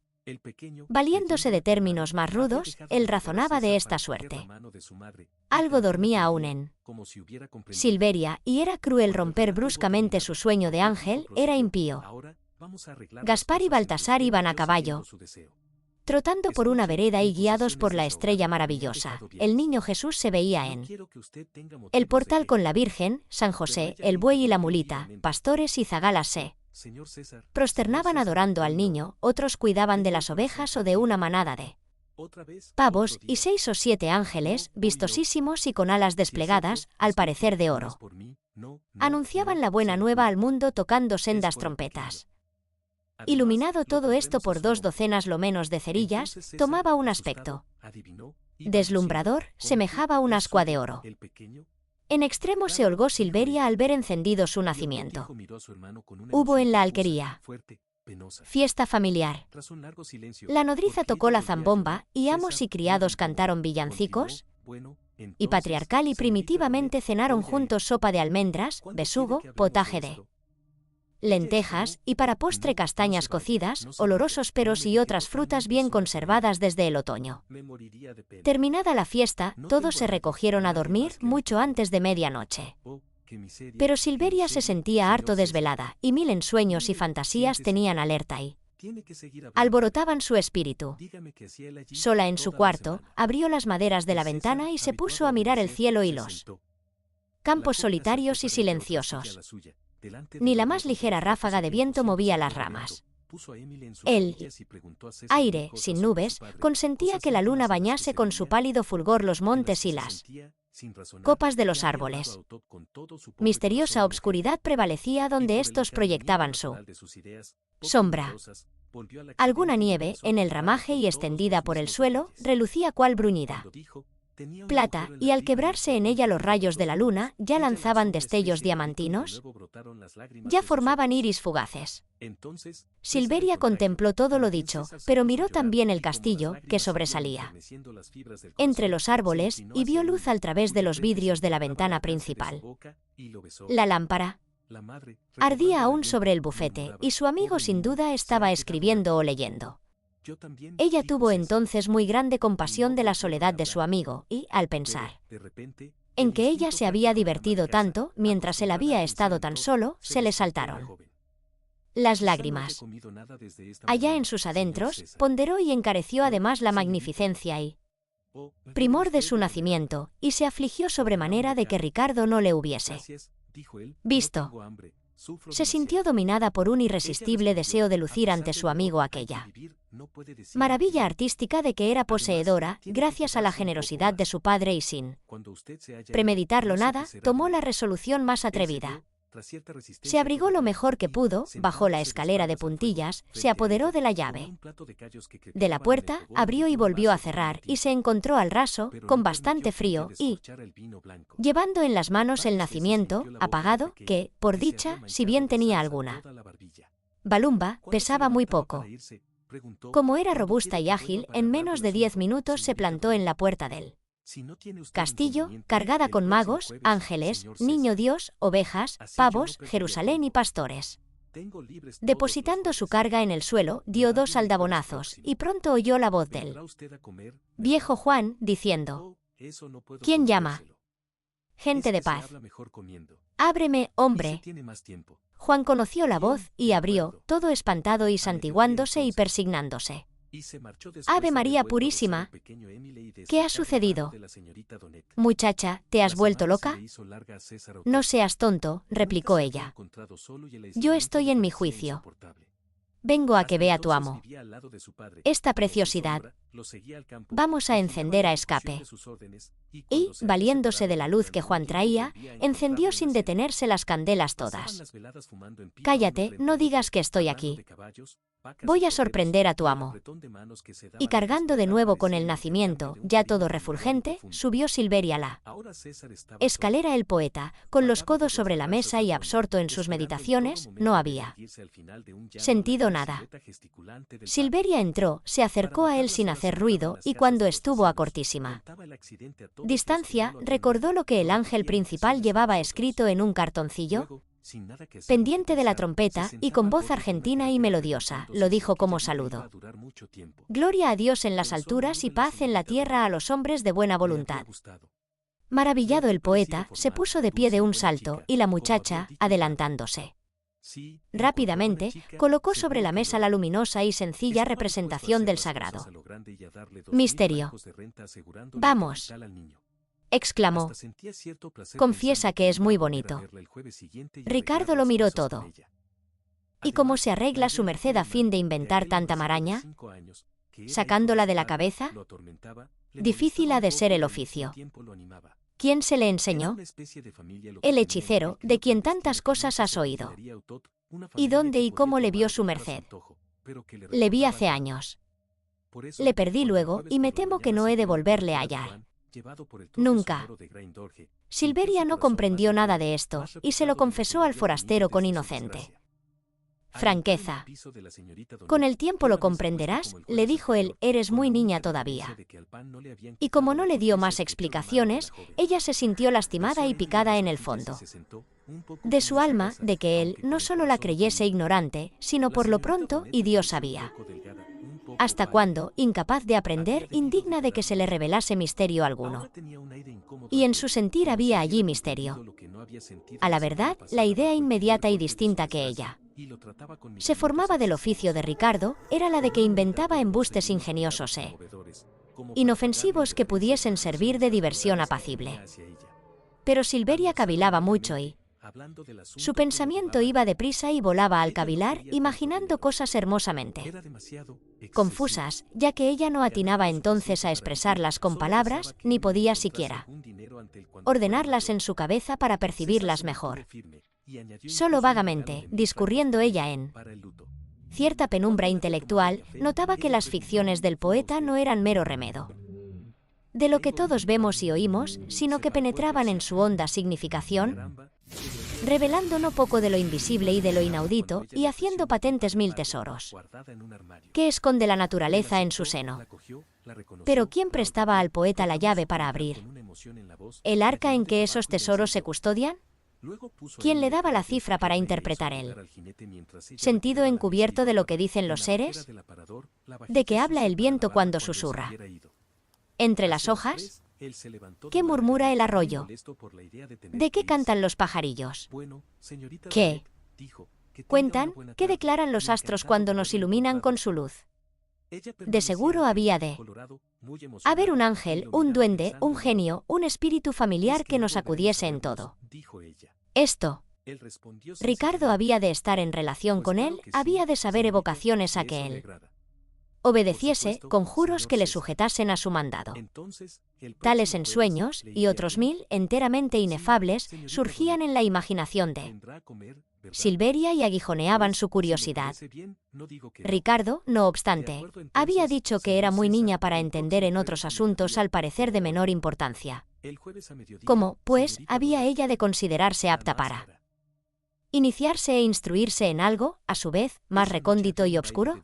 valiéndose de términos más rudos, él razonaba de esta suerte. Algo dormía aún en Silveria, y era cruel romper bruscamente su sueño de ángel, era impío. Gaspar y Baltasar iban a caballo, trotando por una vereda y guiados por la estrella maravillosa. El niño Jesús se veía en el portal con la Virgen, San José, el buey y la mulita, pastores y zagalas se prosternaban adorando al niño, otros cuidaban de las ovejas o de una manada de pavos, y 6 o 7 ángeles, vistosísimos y con alas desplegadas, al parecer de oro, anunciaban la buena nueva al mundo tocando sendas trompetas. Iluminado todo esto por 2 docenas lo menos de cerillas, tomaba un aspecto deslumbrador, semejaba un ascua de oro. En extremo se holgó Silveria al ver encendido su nacimiento. Hubo en la alquería fiesta familiar. La nodriza tocó la zambomba, y amos y criados cantaron villancicos, y patriarcal y primitivamente cenaron juntos sopa de almendras, besugo, potaje de lentejas, y para postre castañas cocidas, olorosos peros y otras frutas bien conservadas desde el otoño. Terminada la fiesta, todos se recogieron a dormir mucho antes de medianoche. Pero Silveria se sentía harto desvelada, y 1000 ensueños y fantasías tenían alerta y alborotaban su espíritu. Sola en su cuarto, abrió las maderas de la ventana y se puso a mirar el cielo y los campos solitarios y silenciosos. Ni la más ligera ráfaga de viento movía las ramas. El aire, sin nubes, consentía que la luna bañase con su pálido fulgor los montes y las copas de los árboles. Misteriosa obscuridad prevalecía donde estos proyectaban su sombra. Alguna nieve, en el ramaje y extendida por el suelo, relucía cual bruñida plata, y al quebrarse en ella los rayos de la luna, ya lanzaban destellos diamantinos, ya formaban iris fugaces. Silveria contempló todo lo dicho, pero miró también el castillo, que sobresalía entre los árboles, y vio luz al través de los vidrios de la ventana principal. La lámpara ardía aún sobre el bufete, y su amigo sin duda estaba escribiendo o leyendo. Ella tuvo entonces muy grande compasión de la soledad de su amigo, y, al pensar en que ella se había divertido tanto, mientras él había estado tan solo, se le saltaron las lágrimas. Allá en sus adentros, ponderó y encareció además la magnificencia y primor de su nacimiento, y se afligió sobremanera de que Ricardo no le hubiese visto. Se sintió dominada por un irresistible deseo de lucir ante su amigo aquella maravilla artística de que era poseedora, gracias a la generosidad de su padre, y sin premeditarlo nada, tomó la resolución más atrevida. Se abrigó lo mejor que pudo, bajó la escalera de puntillas, se apoderó de la llave de la puerta, abrió y volvió a cerrar, y se encontró al raso, con bastante frío, y llevando en las manos el nacimiento, apagado, que, por dicha, si bien tenía alguna balumba, pesaba muy poco. Como era robusta y ágil, en menos de 10 minutos se plantó en la puerta del Castillo, cargada con magos, ángeles, niño Dios, ovejas, pavos, Jerusalén y pastores. Depositando su carga en el suelo, dio 2 aldabonazos, y pronto oyó la voz del viejo Juan, diciendo: ¿Quién llama? Gente de paz. Ábreme, hombre. Juan conoció la voz, y abrió, todo espantado y santiguándose y persignándose. Ave María Purísima. ¿Qué ha sucedido? Muchacha, ¿te has vuelto loca? No seas tonto, replicó ella. Yo estoy en mi juicio. Vengo a que vea tu amo esta preciosidad. Vamos a encender a escape. Y, valiéndose de la luz que Juan traía, encendió sin detenerse las candelas todas. Cállate, no digas que estoy aquí. Voy a sorprender a tu amo. Y cargando de nuevo con el nacimiento, ya todo refulgente, subió Silveria la escalera. El poeta, con los codos sobre la mesa y absorto en sus meditaciones, no había sentido nada. Silveria entró, se acercó a él sin hacer ruido, y cuando estuvo a cortísima distancia, recordó lo que el ángel principal llevaba escrito en un cartoncillo pendiente de la trompeta, y con voz argentina y melodiosa, lo dijo como saludo: Gloria a Dios en las alturas y paz en la tierra a los hombres de buena voluntad. Maravillado el poeta, se puso de pie de un salto, y la muchacha, adelantándose rápidamente, colocó sobre la mesa la luminosa y sencilla representación del sagrado misterio. Vamos, exclamó. Confiesa que es muy bonito. Ricardo lo miró todo. ¿Y cómo se arregla su merced a fin de inventar tanta maraña? Sacándola de la cabeza. Difícil ha de ser el oficio. ¿Quién se le enseñó? El hechicero, de quien tantas cosas has oído. ¿Y dónde y cómo le vio su merced? Le vi hace años. Le perdí luego, y me temo que no he de volverle a hallar. Nunca. Silveria no comprendió nada de esto, y se lo confesó al forastero con inocente franqueza. Con el tiempo lo comprenderás, le dijo él, eres muy niña todavía. Y como no le dio más explicaciones, ella se sintió lastimada y picada en el fondo de su alma, de que él no solo la creyese ignorante, sino por lo pronto, y Dios sabía hasta cuándo, incapaz de aprender, indigna de que se le revelase misterio alguno. Y en su sentir había allí misterio. A la verdad, la idea inmediata y distinta que ella se formaba del oficio de Ricardo era la de que inventaba embustes ingeniosos inofensivos que pudiesen servir de diversión apacible. Pero Silveria cavilaba mucho y su pensamiento iba deprisa y volaba al cavilar, imaginando cosas hermosamente confusas, ya que ella no atinaba entonces a expresarlas con palabras, ni podía siquiera ordenarlas en su cabeza para percibirlas mejor. Solo vagamente, discurriendo ella en cierta penumbra intelectual, notaba que las ficciones del poeta no eran mero remedo de lo que todos vemos y oímos, sino que penetraban en su honda significación, revelando no poco de lo invisible y de lo inaudito, y haciendo patentes mil tesoros que esconde la naturaleza en su seno. Pero ¿quién prestaba al poeta la llave para abrir el arca en que esos tesoros se custodian? ¿Quién le daba la cifra para interpretar el sentido encubierto de lo que dicen los seres? ¿De qué habla el viento cuando susurra entre las hojas? ¿Qué murmura el arroyo? ¿De qué cantan los pajarillos? ¿Qué cuentan? ¿Qué declaran los astros cuando nos iluminan con su luz? De seguro había de haber un ángel, un duende, un genio, un espíritu familiar que nos acudiese en todo esto. Ricardo había de estar en relación con él, había de saber evocaciones a que él obedeciese, conjuros que le sujetasen a su mandado. Tales ensueños, y otros 1000, enteramente inefables, surgían en la imaginación de Silveria y aguijoneaban su curiosidad. Ricardo, no obstante, había dicho que era muy niña para entender en otros asuntos al parecer de menor importancia. ¿Cómo, pues, había ella de considerarse apta para ¿Iniciarse e instruirse en algo, a su vez, más recóndito y obscuro?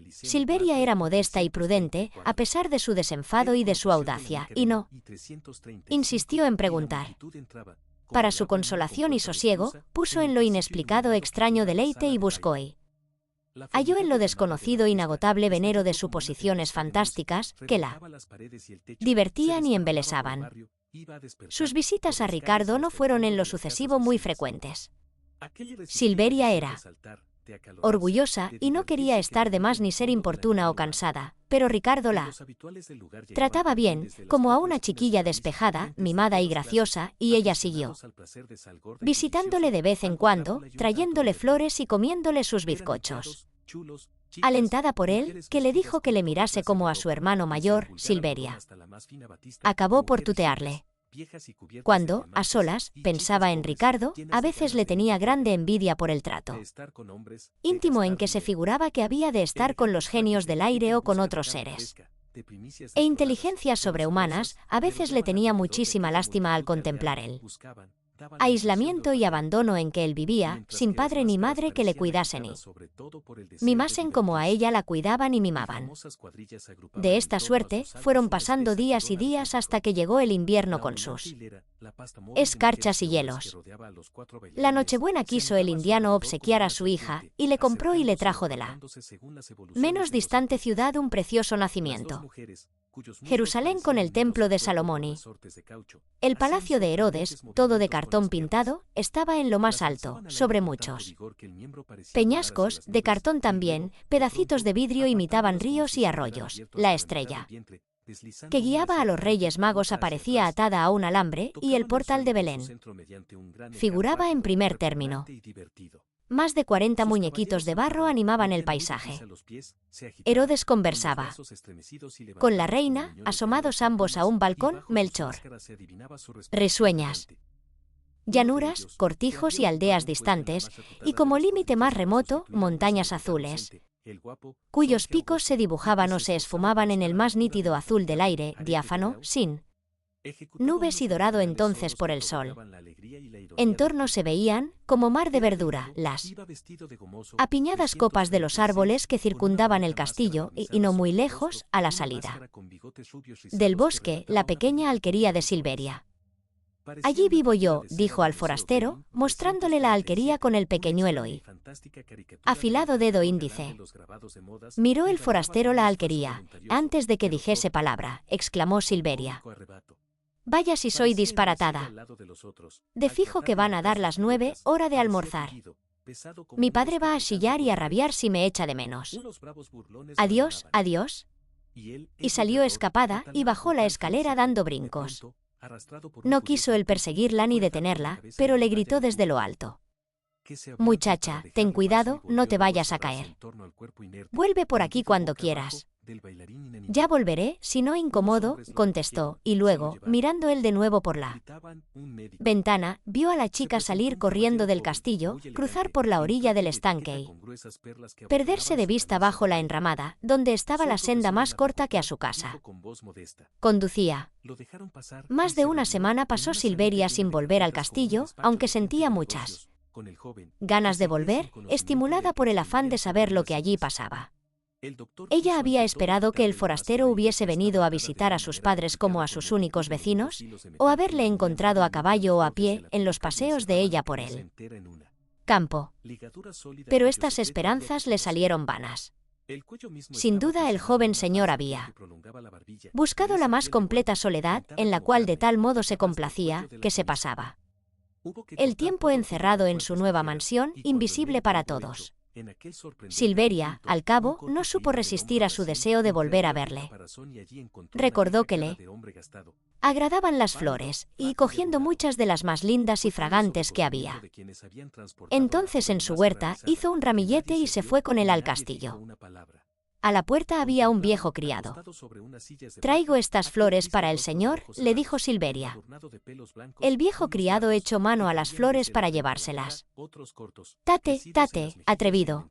Silveria era modesta y prudente, a pesar de su desenfado y de su audacia, y no insistió en preguntar. Para su consolación y sosiego, puso en lo inexplicado extraño deleite y buscó y halló en lo desconocido inagotable venero de suposiciones fantásticas que la divertían y embelesaban. Sus visitas a Ricardo no fueron en lo sucesivo muy frecuentes. Silveria era orgullosa y no quería estar de más ni ser importuna o cansada, pero Ricardo la trataba bien, como a una chiquilla despejada, mimada y graciosa, y ella siguió visitándole de vez en cuando, trayéndole flores y comiéndole sus bizcochos. Alentada por él, que le dijo que le mirase como a su hermano mayor, Silveria acabó por tutearle. Cuando, a solas, pensaba en Ricardo, a veces le tenía grande envidia por el trato íntimo en que se figuraba que había de estar con los genios del aire o con otros seres. E inteligencias sobrehumanas, a veces le tenía muchísima lástima al contemplar el aislamiento y abandono en que él vivía, sin padre ni madre que le cuidasen y mimasen como a ella la cuidaban y mimaban. De esta suerte, fueron pasando días y días hasta que llegó el invierno con sus escarchas y hielos. La Nochebuena quiso el indiano obsequiar a su hija, y le compró y le trajo de la menos distante ciudad un precioso nacimiento. Jerusalén con el templo de Salomón y el palacio de Herodes, todo de cartón pintado, estaba en lo más alto, sobre muchos peñascos, de cartón también, pedacitos de vidrio imitaban ríos y arroyos. La estrella que guiaba a los Reyes Magos aparecía atada a un alambre, y el portal de Belén figuraba en primer término. Más de 40 muñequitos de barro animaban el paisaje. Herodes conversaba con la reina, asomados ambos a un balcón, Melchor risueñas llanuras, cortijos y aldeas distantes, y como límite más remoto, montañas azules, cuyos picos se dibujaban o se esfumaban en el más nítido azul del aire, diáfano, sin nubes y dorado entonces por el sol. En torno se veían, como mar de verdura, las apiñadas copas de los árboles que circundaban el castillo y no muy lejos, a la salida del bosque, la pequeña alquería de Silveria. Allí vivo yo, dijo al forastero, mostrándole la alquería con el pequeñuelo y afilado dedo índice. Miró el forastero la alquería. Antes de que dijese palabra, exclamó Silveria: vaya si soy disparatada. De fijo que van a dar las 9, hora de almorzar. Mi padre va a chillar y a rabiar si me echa de menos. Adiós, adiós. Y salió escapada y bajó la escalera dando brincos. No quiso él perseguirla ni detenerla, pero le gritó desde lo alto: muchacha, ten cuidado, no te vayas a caer. Vuelve por aquí cuando quieras. Ya volveré, si no incomodo, contestó, y luego, mirando él de nuevo por la ventana, vio a la chica salir corriendo del castillo, cruzar por la orilla del estanque y perderse de vista bajo la enramada, donde estaba la senda más corta que a su casa conducía. Más de una semana pasó Silveria sin volver al castillo, aunque sentía muchas ganas de volver, estimulada por el afán de saber lo que allí pasaba. Ella había esperado que el forastero hubiese venido a visitar a sus padres como a sus únicos vecinos, o haberle encontrado a caballo o a pie en los paseos de ella por el campo. Pero estas esperanzas le salieron vanas. Sin duda el joven señor había buscado la más completa soledad, en la cual de tal modo se complacía, que se pasaba el tiempo encerrado en su nueva mansión, invisible para todos. Silveria, al cabo, no supo resistir a su deseo de volver a verle. Recordó que le agradaban las flores, y cogiendo muchas de las más lindas y fragantes que había. Entonces en su huerta hizo un ramillete y se fue con él al castillo. A la puerta había un viejo criado. «Traigo estas flores para el señor», le dijo Silveria. El viejo criado echó mano a las flores para llevárselas. «Tate, tate, atrevido»,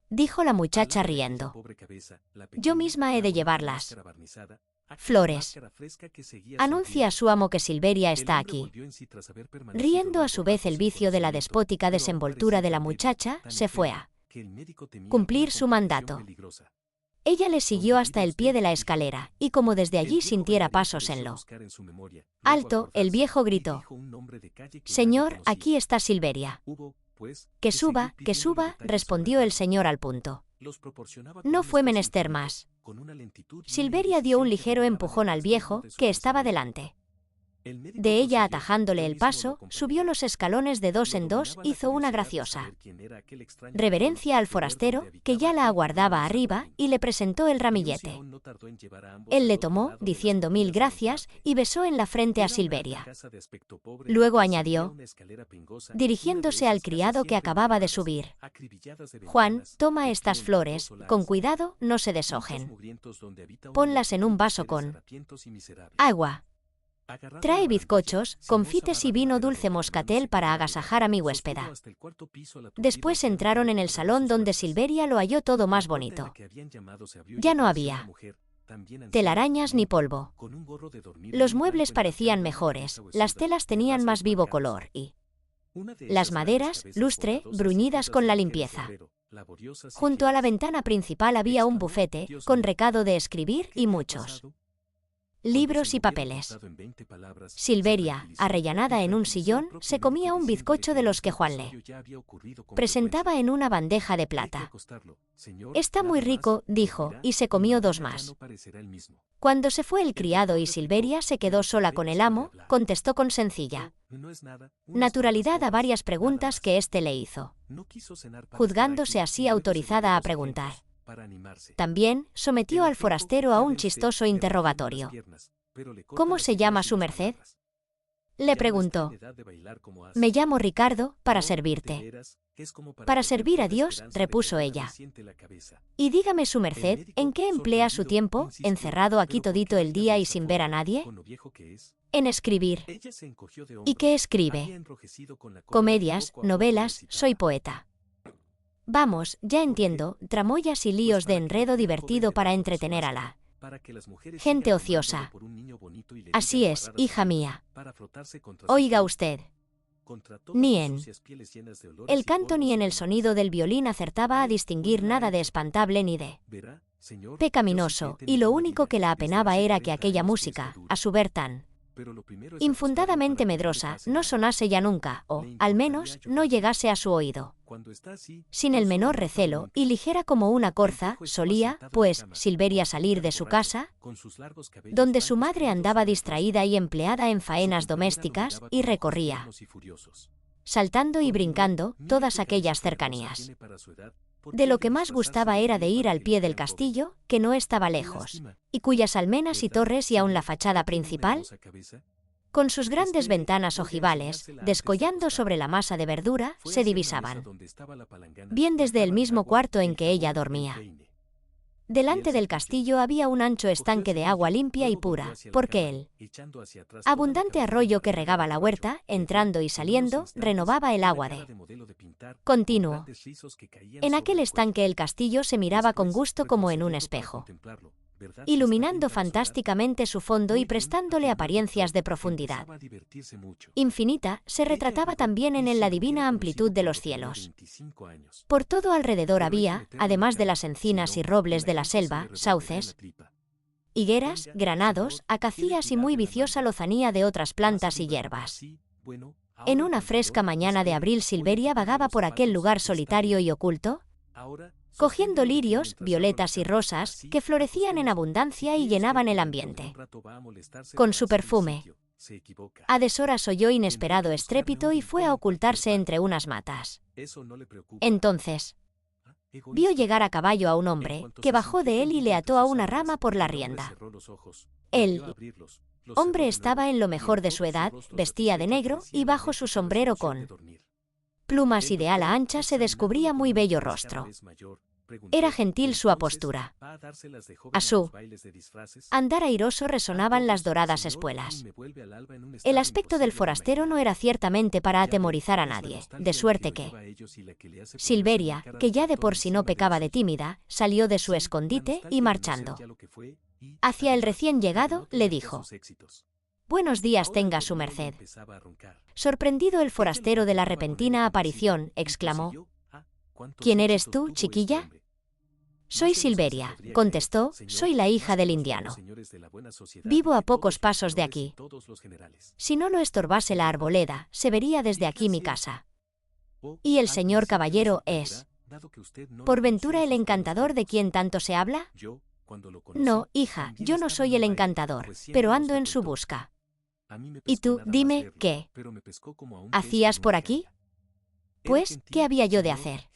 dijo la muchacha riendo. «Yo misma he de llevarlas». Flores. Anuncia a su amo que Silveria está aquí. Riendo a su vez el vicio de la despótica desenvoltura de la muchacha, se fue a cumplir su mandato. Ella le siguió hasta el pie de la escalera, y como desde allí sintiera pasos en lo alto, el viejo gritó: «Señor, aquí está Silveria». «Que suba», respondió el señor al punto. No fue menester más. Silveria dio un ligero empujón al viejo, que estaba delante de ella atajándole el paso, subió los escalones de dos en dos, hizo una graciosa reverencia al forastero, que ya la aguardaba arriba, y le presentó el ramillete. Él le tomó, diciendo 1000 gracias, y besó en la frente a Silveria. Luego añadió, dirigiéndose al criado que acababa de subir: «Juan, toma estas flores, con cuidado, no se deshojen. Ponlas en un vaso con agua. Trae bizcochos, confites y vino dulce moscatel para agasajar a mi huéspeda». Después entraron en el salón, donde Silveria lo halló todo más bonito. Ya no había telarañas ni polvo. Los muebles parecían mejores, las telas tenían más vivo color y las maderas, lustre, bruñidas con la limpieza. Junto a la ventana principal había un bufete, con recado de escribir y muchos libros y papeles. Silveria, arrellanada en un sillón, se comía un bizcocho de los que Juan le presentaba en una bandeja de plata. «Está muy rico», dijo, y se comió 2 más. Cuando se fue el criado y Silveria se quedó sola con el amo, contestó con sencilla naturalidad a varias preguntas que éste le hizo, juzgándose así autorizada a preguntar. También sometió al forastero a un chistoso interrogatorio. «¿Cómo se llama su merced?». Le preguntó. «Me llamo Ricardo, para servirte». «Para servir a Dios», repuso ella. «Y dígame su merced, ¿en qué emplea su tiempo, encerrado aquí todito el día y sin ver a nadie?». «En escribir». «¿Y qué escribe?». «Comedias, novelas, soy poeta». «Vamos, ya entiendo, tramoyas y líos de enredo divertido para entretener a la gente ociosa». «Así es, hija mía». «Oiga usted». Ni en el canto ni en el sonido del violín acertaba a distinguir nada de espantable ni de pecaminoso, y lo único que la apenaba era que aquella música, a su ver tan infundadamente medrosa, no sonase ya nunca, o, al menos, no llegase a su oído. Sin el menor recelo, y ligera como una corza, solía, pues, Silveria salir de su casa, donde su madre andaba distraída y empleada en faenas domésticas, y recorría, saltando y brincando, todas aquellas cercanías. De lo que más gustaba era de ir al pie del castillo, que no estaba lejos, y cuyas almenas y torres y aun la fachada principal, con sus grandes ventanas ojivales, descollando sobre la masa de verdura, se divisaban bien desde el mismo cuarto en que ella dormía. Delante del castillo había un ancho estanque de agua limpia y pura, porque el abundante arroyo que regaba la huerta, entrando y saliendo, renovaba el agua de continuo. En aquel estanque el castillo se miraba con gusto como en un espejo, iluminando fantásticamente su fondo y prestándole apariencias de profundidad infinita, se retrataba también en él la divina amplitud de los cielos. Por todo alrededor había, además de las encinas y robles de la selva, sauces, higueras, granados, acacias y muy viciosa lozanía de otras plantas y hierbas. En una fresca mañana de abril Silveria vagaba por aquel lugar solitario y oculto, cogiendo lirios, violetas y rosas, que florecían en abundancia y llenaban el ambiente con su perfume. A deshoras oyó inesperado estrépito y fue a ocultarse entre unas matas. Entonces vio llegar a caballo a un hombre, que bajó de él y le ató a una rama por la rienda. El hombre estaba en lo mejor de su edad, vestía de negro, y bajo su sombrero con plumas y de ala ancha se descubría muy bello rostro. Era gentil su apostura. A su andar airoso resonaban las doradas espuelas. El aspecto del forastero no era ciertamente para atemorizar a nadie, de suerte que Silveria, que ya de por sí no pecaba de tímida, salió de su escondite y marchando Hacia el recién llegado, le dijo: «Buenos días tenga su merced». Sorprendido el forastero de la repentina aparición, exclamó: «¿Quién eres tú, chiquilla?». «Soy Silveria», contestó, «soy la hija del indiano. Vivo a pocos pasos de aquí. Si no lo estorbase la arboleda, se vería desde aquí mi casa». «¿Y el señor caballero es, por ventura, el encantador de quien tanto se habla?». «No, hija, yo no soy el encantador, pero ando en su busca». «Y tú, dime, ¿qué hacías por aquí?». «Pues, ¿qué había yo de hacer?».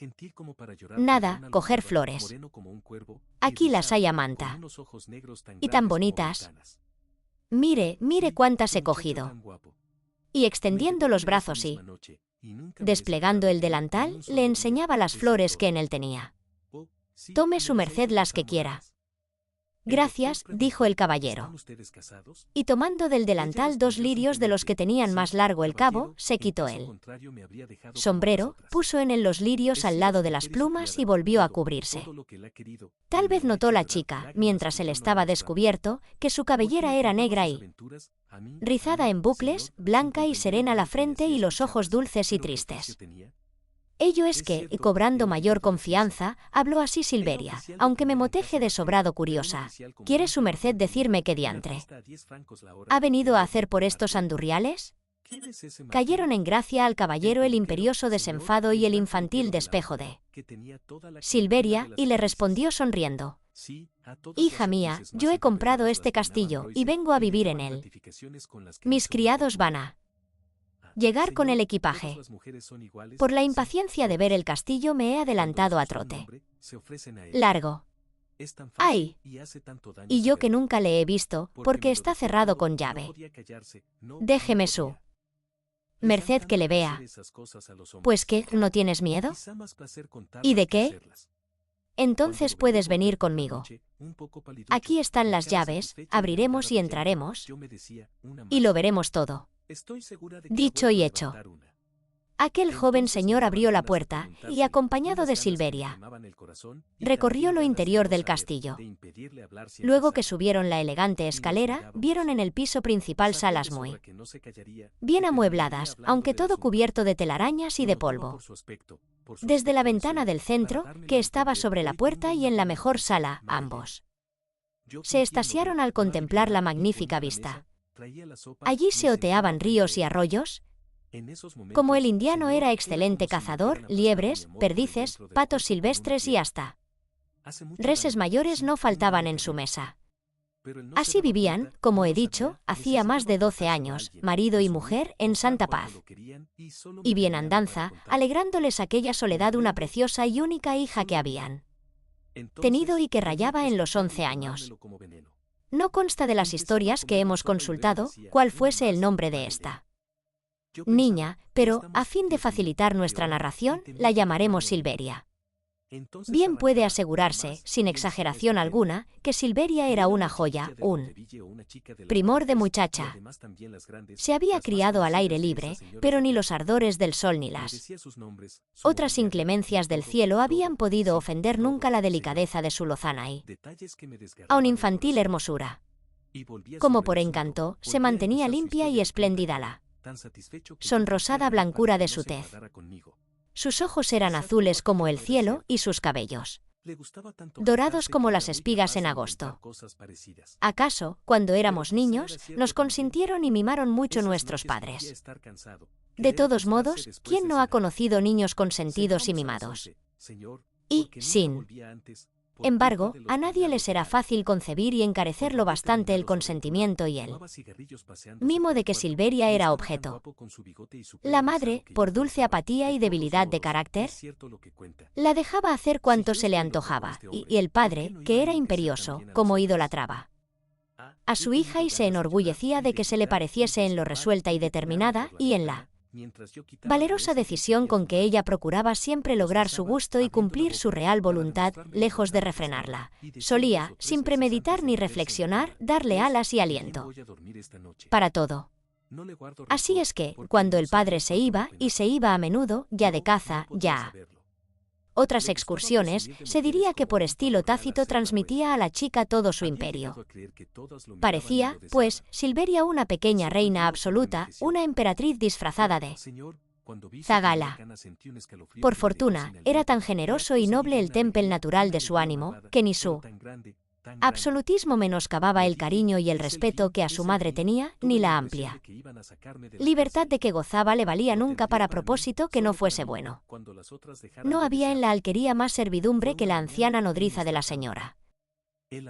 «Nada, coger flores. Aquí las hay a manta. Y tan bonitas. Mire, mire cuántas he cogido». Y extendiendo los brazos y desplegando el delantal, le enseñaba las flores que en él tenía. «Tome su merced las que quiera». «Gracias», dijo el caballero. Y tomando del delantal 2 lirios de los que tenían más largo el cabo, se quitó el sombrero, puso en él los lirios al lado de las plumas y volvió a cubrirse. Tal vez notó la chica, mientras él estaba descubierto, que su cabellera era negra y rizada en bucles, blanca y serena la frente y los ojos dulces y tristes. Ello es que, cobrando mayor confianza, habló así Silveria, aunque me moteje de sobrado curiosa: «¿Quiere su merced decirme qué diantre ha venido a hacer por estos andurriales?». Cayeron en gracia al caballero el imperioso desenfado y el infantil despejo de Silveria, y le respondió sonriendo: «Hija mía, yo he comprado este castillo y vengo a vivir en él. Mis criados van a llegar con el equipaje. Por la impaciencia de ver el castillo me he adelantado a trote largo. ¡Ay! Y yo que nunca le he visto, porque está cerrado con llave. Déjeme su merced que le vea». «¿Pues qué, no tienes miedo?». «¿Y de qué?». «Entonces puedes venir conmigo. Aquí están las llaves, abriremos y entraremos, y lo veremos todo». Dicho y hecho. Aquel joven señor abrió la puerta y, acompañado de Silveria, recorrió lo interior del castillo. Luego que subieron la elegante escalera, vieron en el piso principal salas muy bien amuebladas, aunque todo cubierto de telarañas y de polvo. Desde la ventana del centro, que estaba sobre la puerta, y en la mejor sala, ambos se extasiaron al contemplar la magnífica vista. Allí se oteaban ríos y arroyos. Como el indiano era excelente cazador, liebres, perdices, patos silvestres y hasta reses mayores no faltaban en su mesa. Así vivían, como he dicho, hacía más de 12 años, marido y mujer, en santa paz y bienandanza, alegrándoles aquella soledad una preciosa y única hija que habían tenido y que rayaba en los 11 años. No consta de las historias que hemos consultado cuál fuese el nombre de esta niña, pero, a fin de facilitar nuestra narración, la llamaremos Silveria. Bien puede asegurarse, sin exageración alguna, que Silveria era una joya, un primor de muchacha. Se había criado al aire libre, pero ni los ardores del sol ni las otras inclemencias del cielo habían podido ofender nunca la delicadeza de su lozana y aun infantil hermosura. Como por encanto, se mantenía limpia y espléndida la sonrosada blancura de su tez. Sus ojos eran azules como el cielo y sus cabellos dorados como las espigas en agosto. ¿Acaso, cuando éramos niños, nos consintieron y mimaron mucho nuestros padres? De todos modos, ¿quién no ha conocido niños consentidos y mimados? Y, sin embargo, a nadie le será fácil concebir y encarecer lo bastante el consentimiento y el mimo de que Silveria era objeto. La madre, por dulce apatía y debilidad de carácter, la dejaba hacer cuanto se le antojaba, y el padre, que era imperioso, como idolatraba a su hija y se enorgullecía de que se le pareciese en lo resuelta y determinada, y en la valerosa decisión con que ella procuraba siempre lograr su gusto y cumplir su real voluntad, lejos de refrenarla. Solía, sin premeditar ni reflexionar, darle alas y aliento para todo. Así es que, cuando el padre se iba, y se iba a menudo, ya de caza, ya otras excursiones, se diría que por estilo tácito transmitía a la chica todo su imperio. Parecía, pues, Silveria una pequeña reina absoluta, una emperatriz disfrazada de zagala. Por fortuna, era tan generoso y noble el temple natural de su ánimo, que ni su absolutismo menoscababa el cariño y el respeto que a su madre tenía, ni la amplia libertad de que gozaba le valía nunca para propósito que no fuese bueno. No había en la alquería más servidumbre que la anciana nodriza de la señora.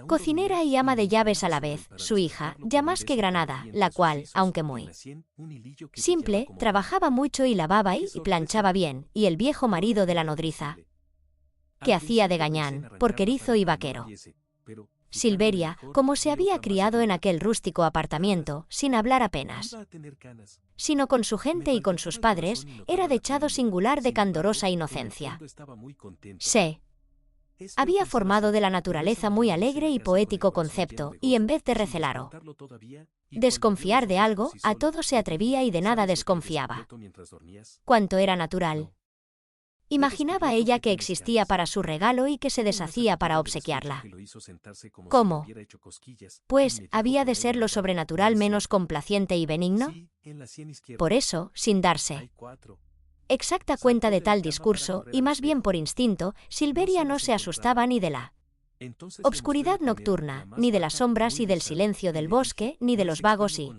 Cocinera y ama de llaves a la vez, su hija, ya más que Granada, la cual, aunque muy simple, trabajaba mucho y lavaba y planchaba bien, y el viejo marido de la nodriza, que hacía de gañán, porquerizo y vaquero. Silveria, como se había criado en aquel rústico apartamiento, sin hablar apenas, sino con su gente y con sus padres, era dechado singular de candorosa inocencia. Se había formado de la naturaleza muy alegre y poético concepto, y en vez de recelar o desconfiar de algo, a todo se atrevía y de nada desconfiaba. Cuanto era natural. Imaginaba ella que existía para su regalo y que se deshacía para obsequiarla. ¿Cómo? Pues, ¿había de ser lo sobrenatural menos complaciente y benigno? Por eso, sin darse exacta cuenta de tal discurso, y más bien por instinto, Silveria no se asustaba ni de la obscuridad nocturna, ni de las sombras y del silencio del bosque, ni de los vagos y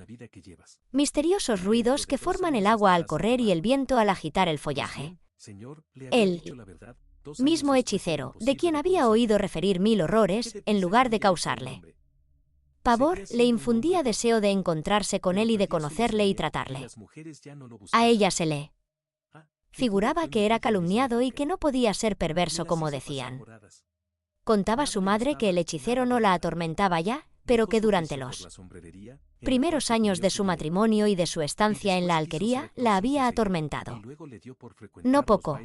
misteriosos ruidos que forman el agua al correr y el viento al agitar el follaje. El mismo hechicero, de quien había oído referir mil horrores, en lugar de causarle pavor, le infundía deseo de encontrarse con él y de conocerle y tratarle. A ella se le figuraba que era calumniado y que no podía ser perverso como decían. Contaba su madre que el hechicero no la atormentaba ya, pero que durante los primeros años de su matrimonio y de su estancia en la alquería, la había atormentado. No poco.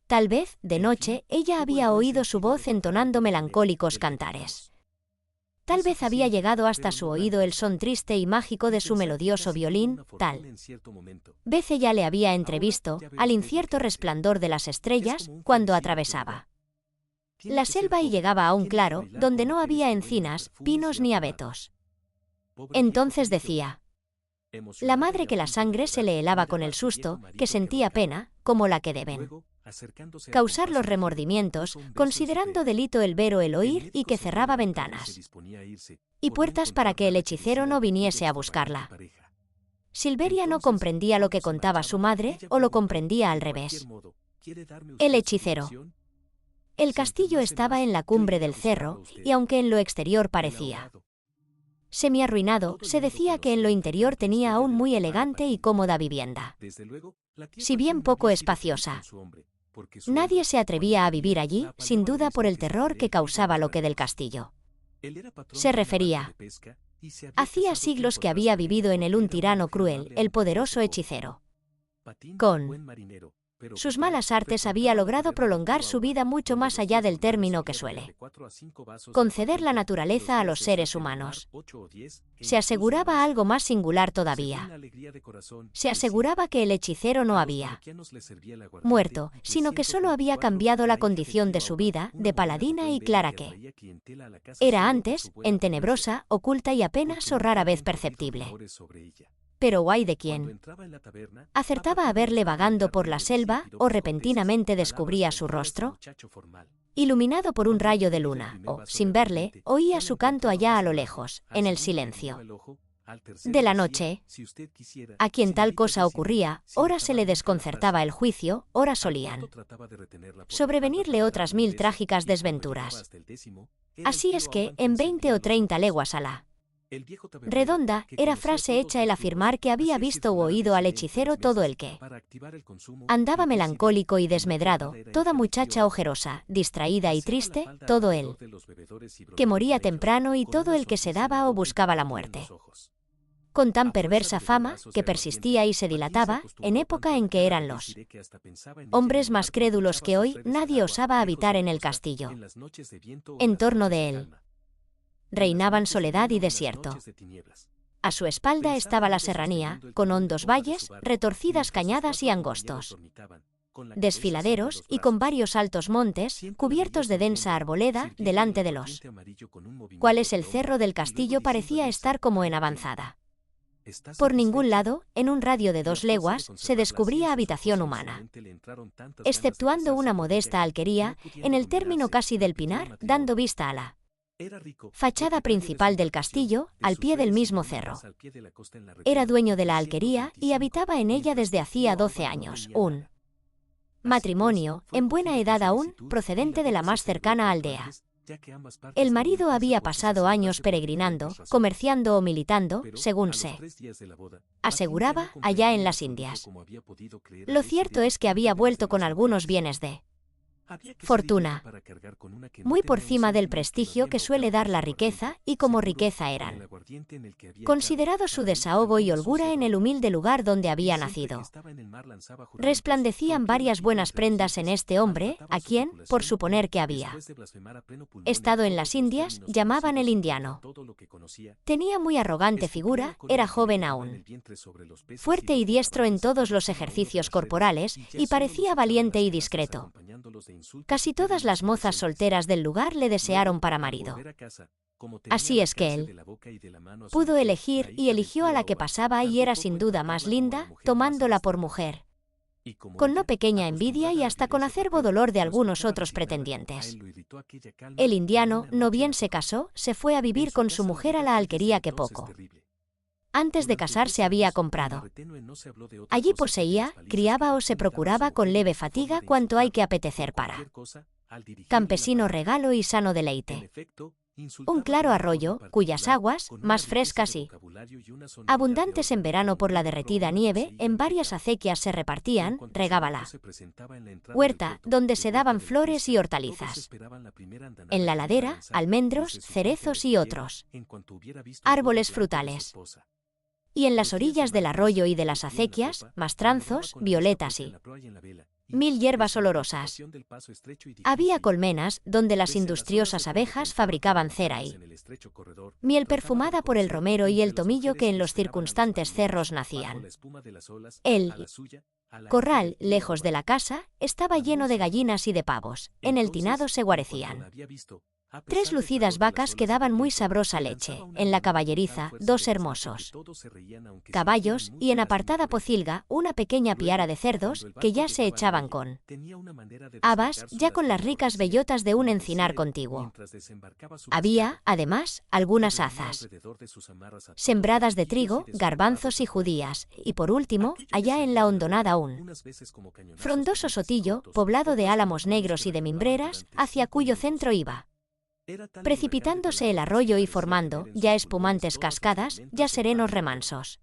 Tal vez, de noche, ella había oído su voz entonando melancólicos cantares. Tal vez había llegado hasta su oído el son triste y mágico de su melodioso violín, tal vez ella le había entrevisto, al incierto resplandor de las estrellas, cuando atravesaba la selva y llegaba a un claro, donde no había encinas, pinos ni abetos. Entonces decía: la madre que la sangre se le helaba con el susto, que sentía pena, como la que deben causar los remordimientos, considerando delito el ver o el oír, y que cerraba ventanas y puertas para que el hechicero no viniese a buscarla. Silveria no comprendía lo que contaba su madre, o lo comprendía al revés. El hechicero. El castillo estaba en la cumbre del cerro, y aunque en lo exterior parecía semiarruinado, se decía que en lo interior tenía aún muy elegante y cómoda vivienda. Si bien poco espaciosa, nadie se atrevía a vivir allí, sin duda por el terror que causaba lo que del castillo se refería. Hacía siglos que había vivido en él un tirano cruel, el poderoso hechicero. Con sus malas artes había logrado prolongar su vida mucho más allá del término que suele conceder la naturaleza a los seres humanos. Se aseguraba algo más singular todavía. Se aseguraba que el hechicero no había muerto, sino que solo había cambiado la condición de su vida, de paladina y clara que era antes, entenebrosa, oculta y apenas o rara vez perceptible. Pero guay de quien acertaba a verle vagando por la selva, o repentinamente descubría su rostro, iluminado por un rayo de luna, o, sin verle, oía su canto allá a lo lejos, en el silencio de la noche. A quien tal cosa ocurría, ora se le desconcertaba el juicio, ora solían sobrevenirle otras 1000 trágicas desventuras. Así es que, en 20 o 30 leguas a la redonda, era frase hecha el afirmar que había visto u oído al hechicero todo el que andaba melancólico y desmedrado, toda muchacha ojerosa, distraída y triste, todo él que moría temprano y todo el que se daba o buscaba la muerte. Con tan perversa fama, que persistía y se dilataba, en época en que eran los hombres más crédulos que hoy, nadie osaba habitar en el castillo. En torno de él reinaban soledad y desierto. A su espalda estaba la serranía, con hondos valles, retorcidas cañadas y angostos desfiladeros y con varios altos montes, cubiertos de densa arboleda, delante de los cuales el cerro del castillo parecía estar como en avanzada. Por ningún lado, en un radio de 2 leguas, se descubría habitación humana, exceptuando una modesta alquería, en el término casi del pinar, dando vista a la fachada principal del castillo, al pie del mismo cerro. Era dueño de la alquería y habitaba en ella desde hacía 12 años, un matrimonio, en buena edad aún, procedente de la más cercana aldea. El marido había pasado años peregrinando, comerciando o militando, según se aseguraba, allá en las Indias. Lo cierto es que había vuelto con algunos bienes de fortuna, muy por cima del prestigio que suele dar la riqueza, y como riqueza eran considerado su desahogo y holgura en el humilde lugar donde había nacido. Resplandecían varias buenas prendas en este hombre, a quien, por suponer que había estado en las Indias, llamaban el indiano. Tenía muy arrogante figura, era joven aún, fuerte y diestro en todos los ejercicios corporales, y parecía valiente y discreto. Casi todas las mozas solteras del lugar le desearon para marido. Así es que él pudo elegir y eligió a la que pasaba y era sin duda más linda, tomándola por mujer, con no pequeña envidia y hasta con acerbo dolor de algunos otros pretendientes. El indiano, no bien se casó, se fue a vivir con su mujer a la alquería que poco antes de casarse había comprado. Allí poseía, criaba o se procuraba con leve fatiga cuanto hay que apetecer para campesino regalo y sano deleite. Un claro arroyo, cuyas aguas, más frescas y abundantes en verano por la derretida nieve, en varias acequias se repartían, regaba la huerta, donde se daban flores y hortalizas. En la ladera, almendros, cerezos y otros árboles frutales. Y en las orillas del arroyo y de las acequias, mastranzos, violetas y 1000 hierbas olorosas. Había colmenas, donde las industriosas abejas fabricaban cera y miel perfumada por el romero y el tomillo que en los circunstantes cerros nacían. El corral, lejos de la casa, estaba lleno de gallinas y de pavos. En el tinado se guarecían 3 lucidas vacas que daban muy sabrosa leche, en la caballeriza 2 hermosos caballos y en apartada pocilga una pequeña piara de cerdos que ya se echaban con habas, ya con las ricas bellotas de un encinar contiguo. Había, además, algunas hazas sembradas de trigo, garbanzos y judías, y por último, allá en la hondonada un frondoso sotillo, poblado de álamos negros y de mimbreras, hacia cuyo centro iba precipitándose el arroyo y formando, ya espumantes cascadas, ya serenos remansos.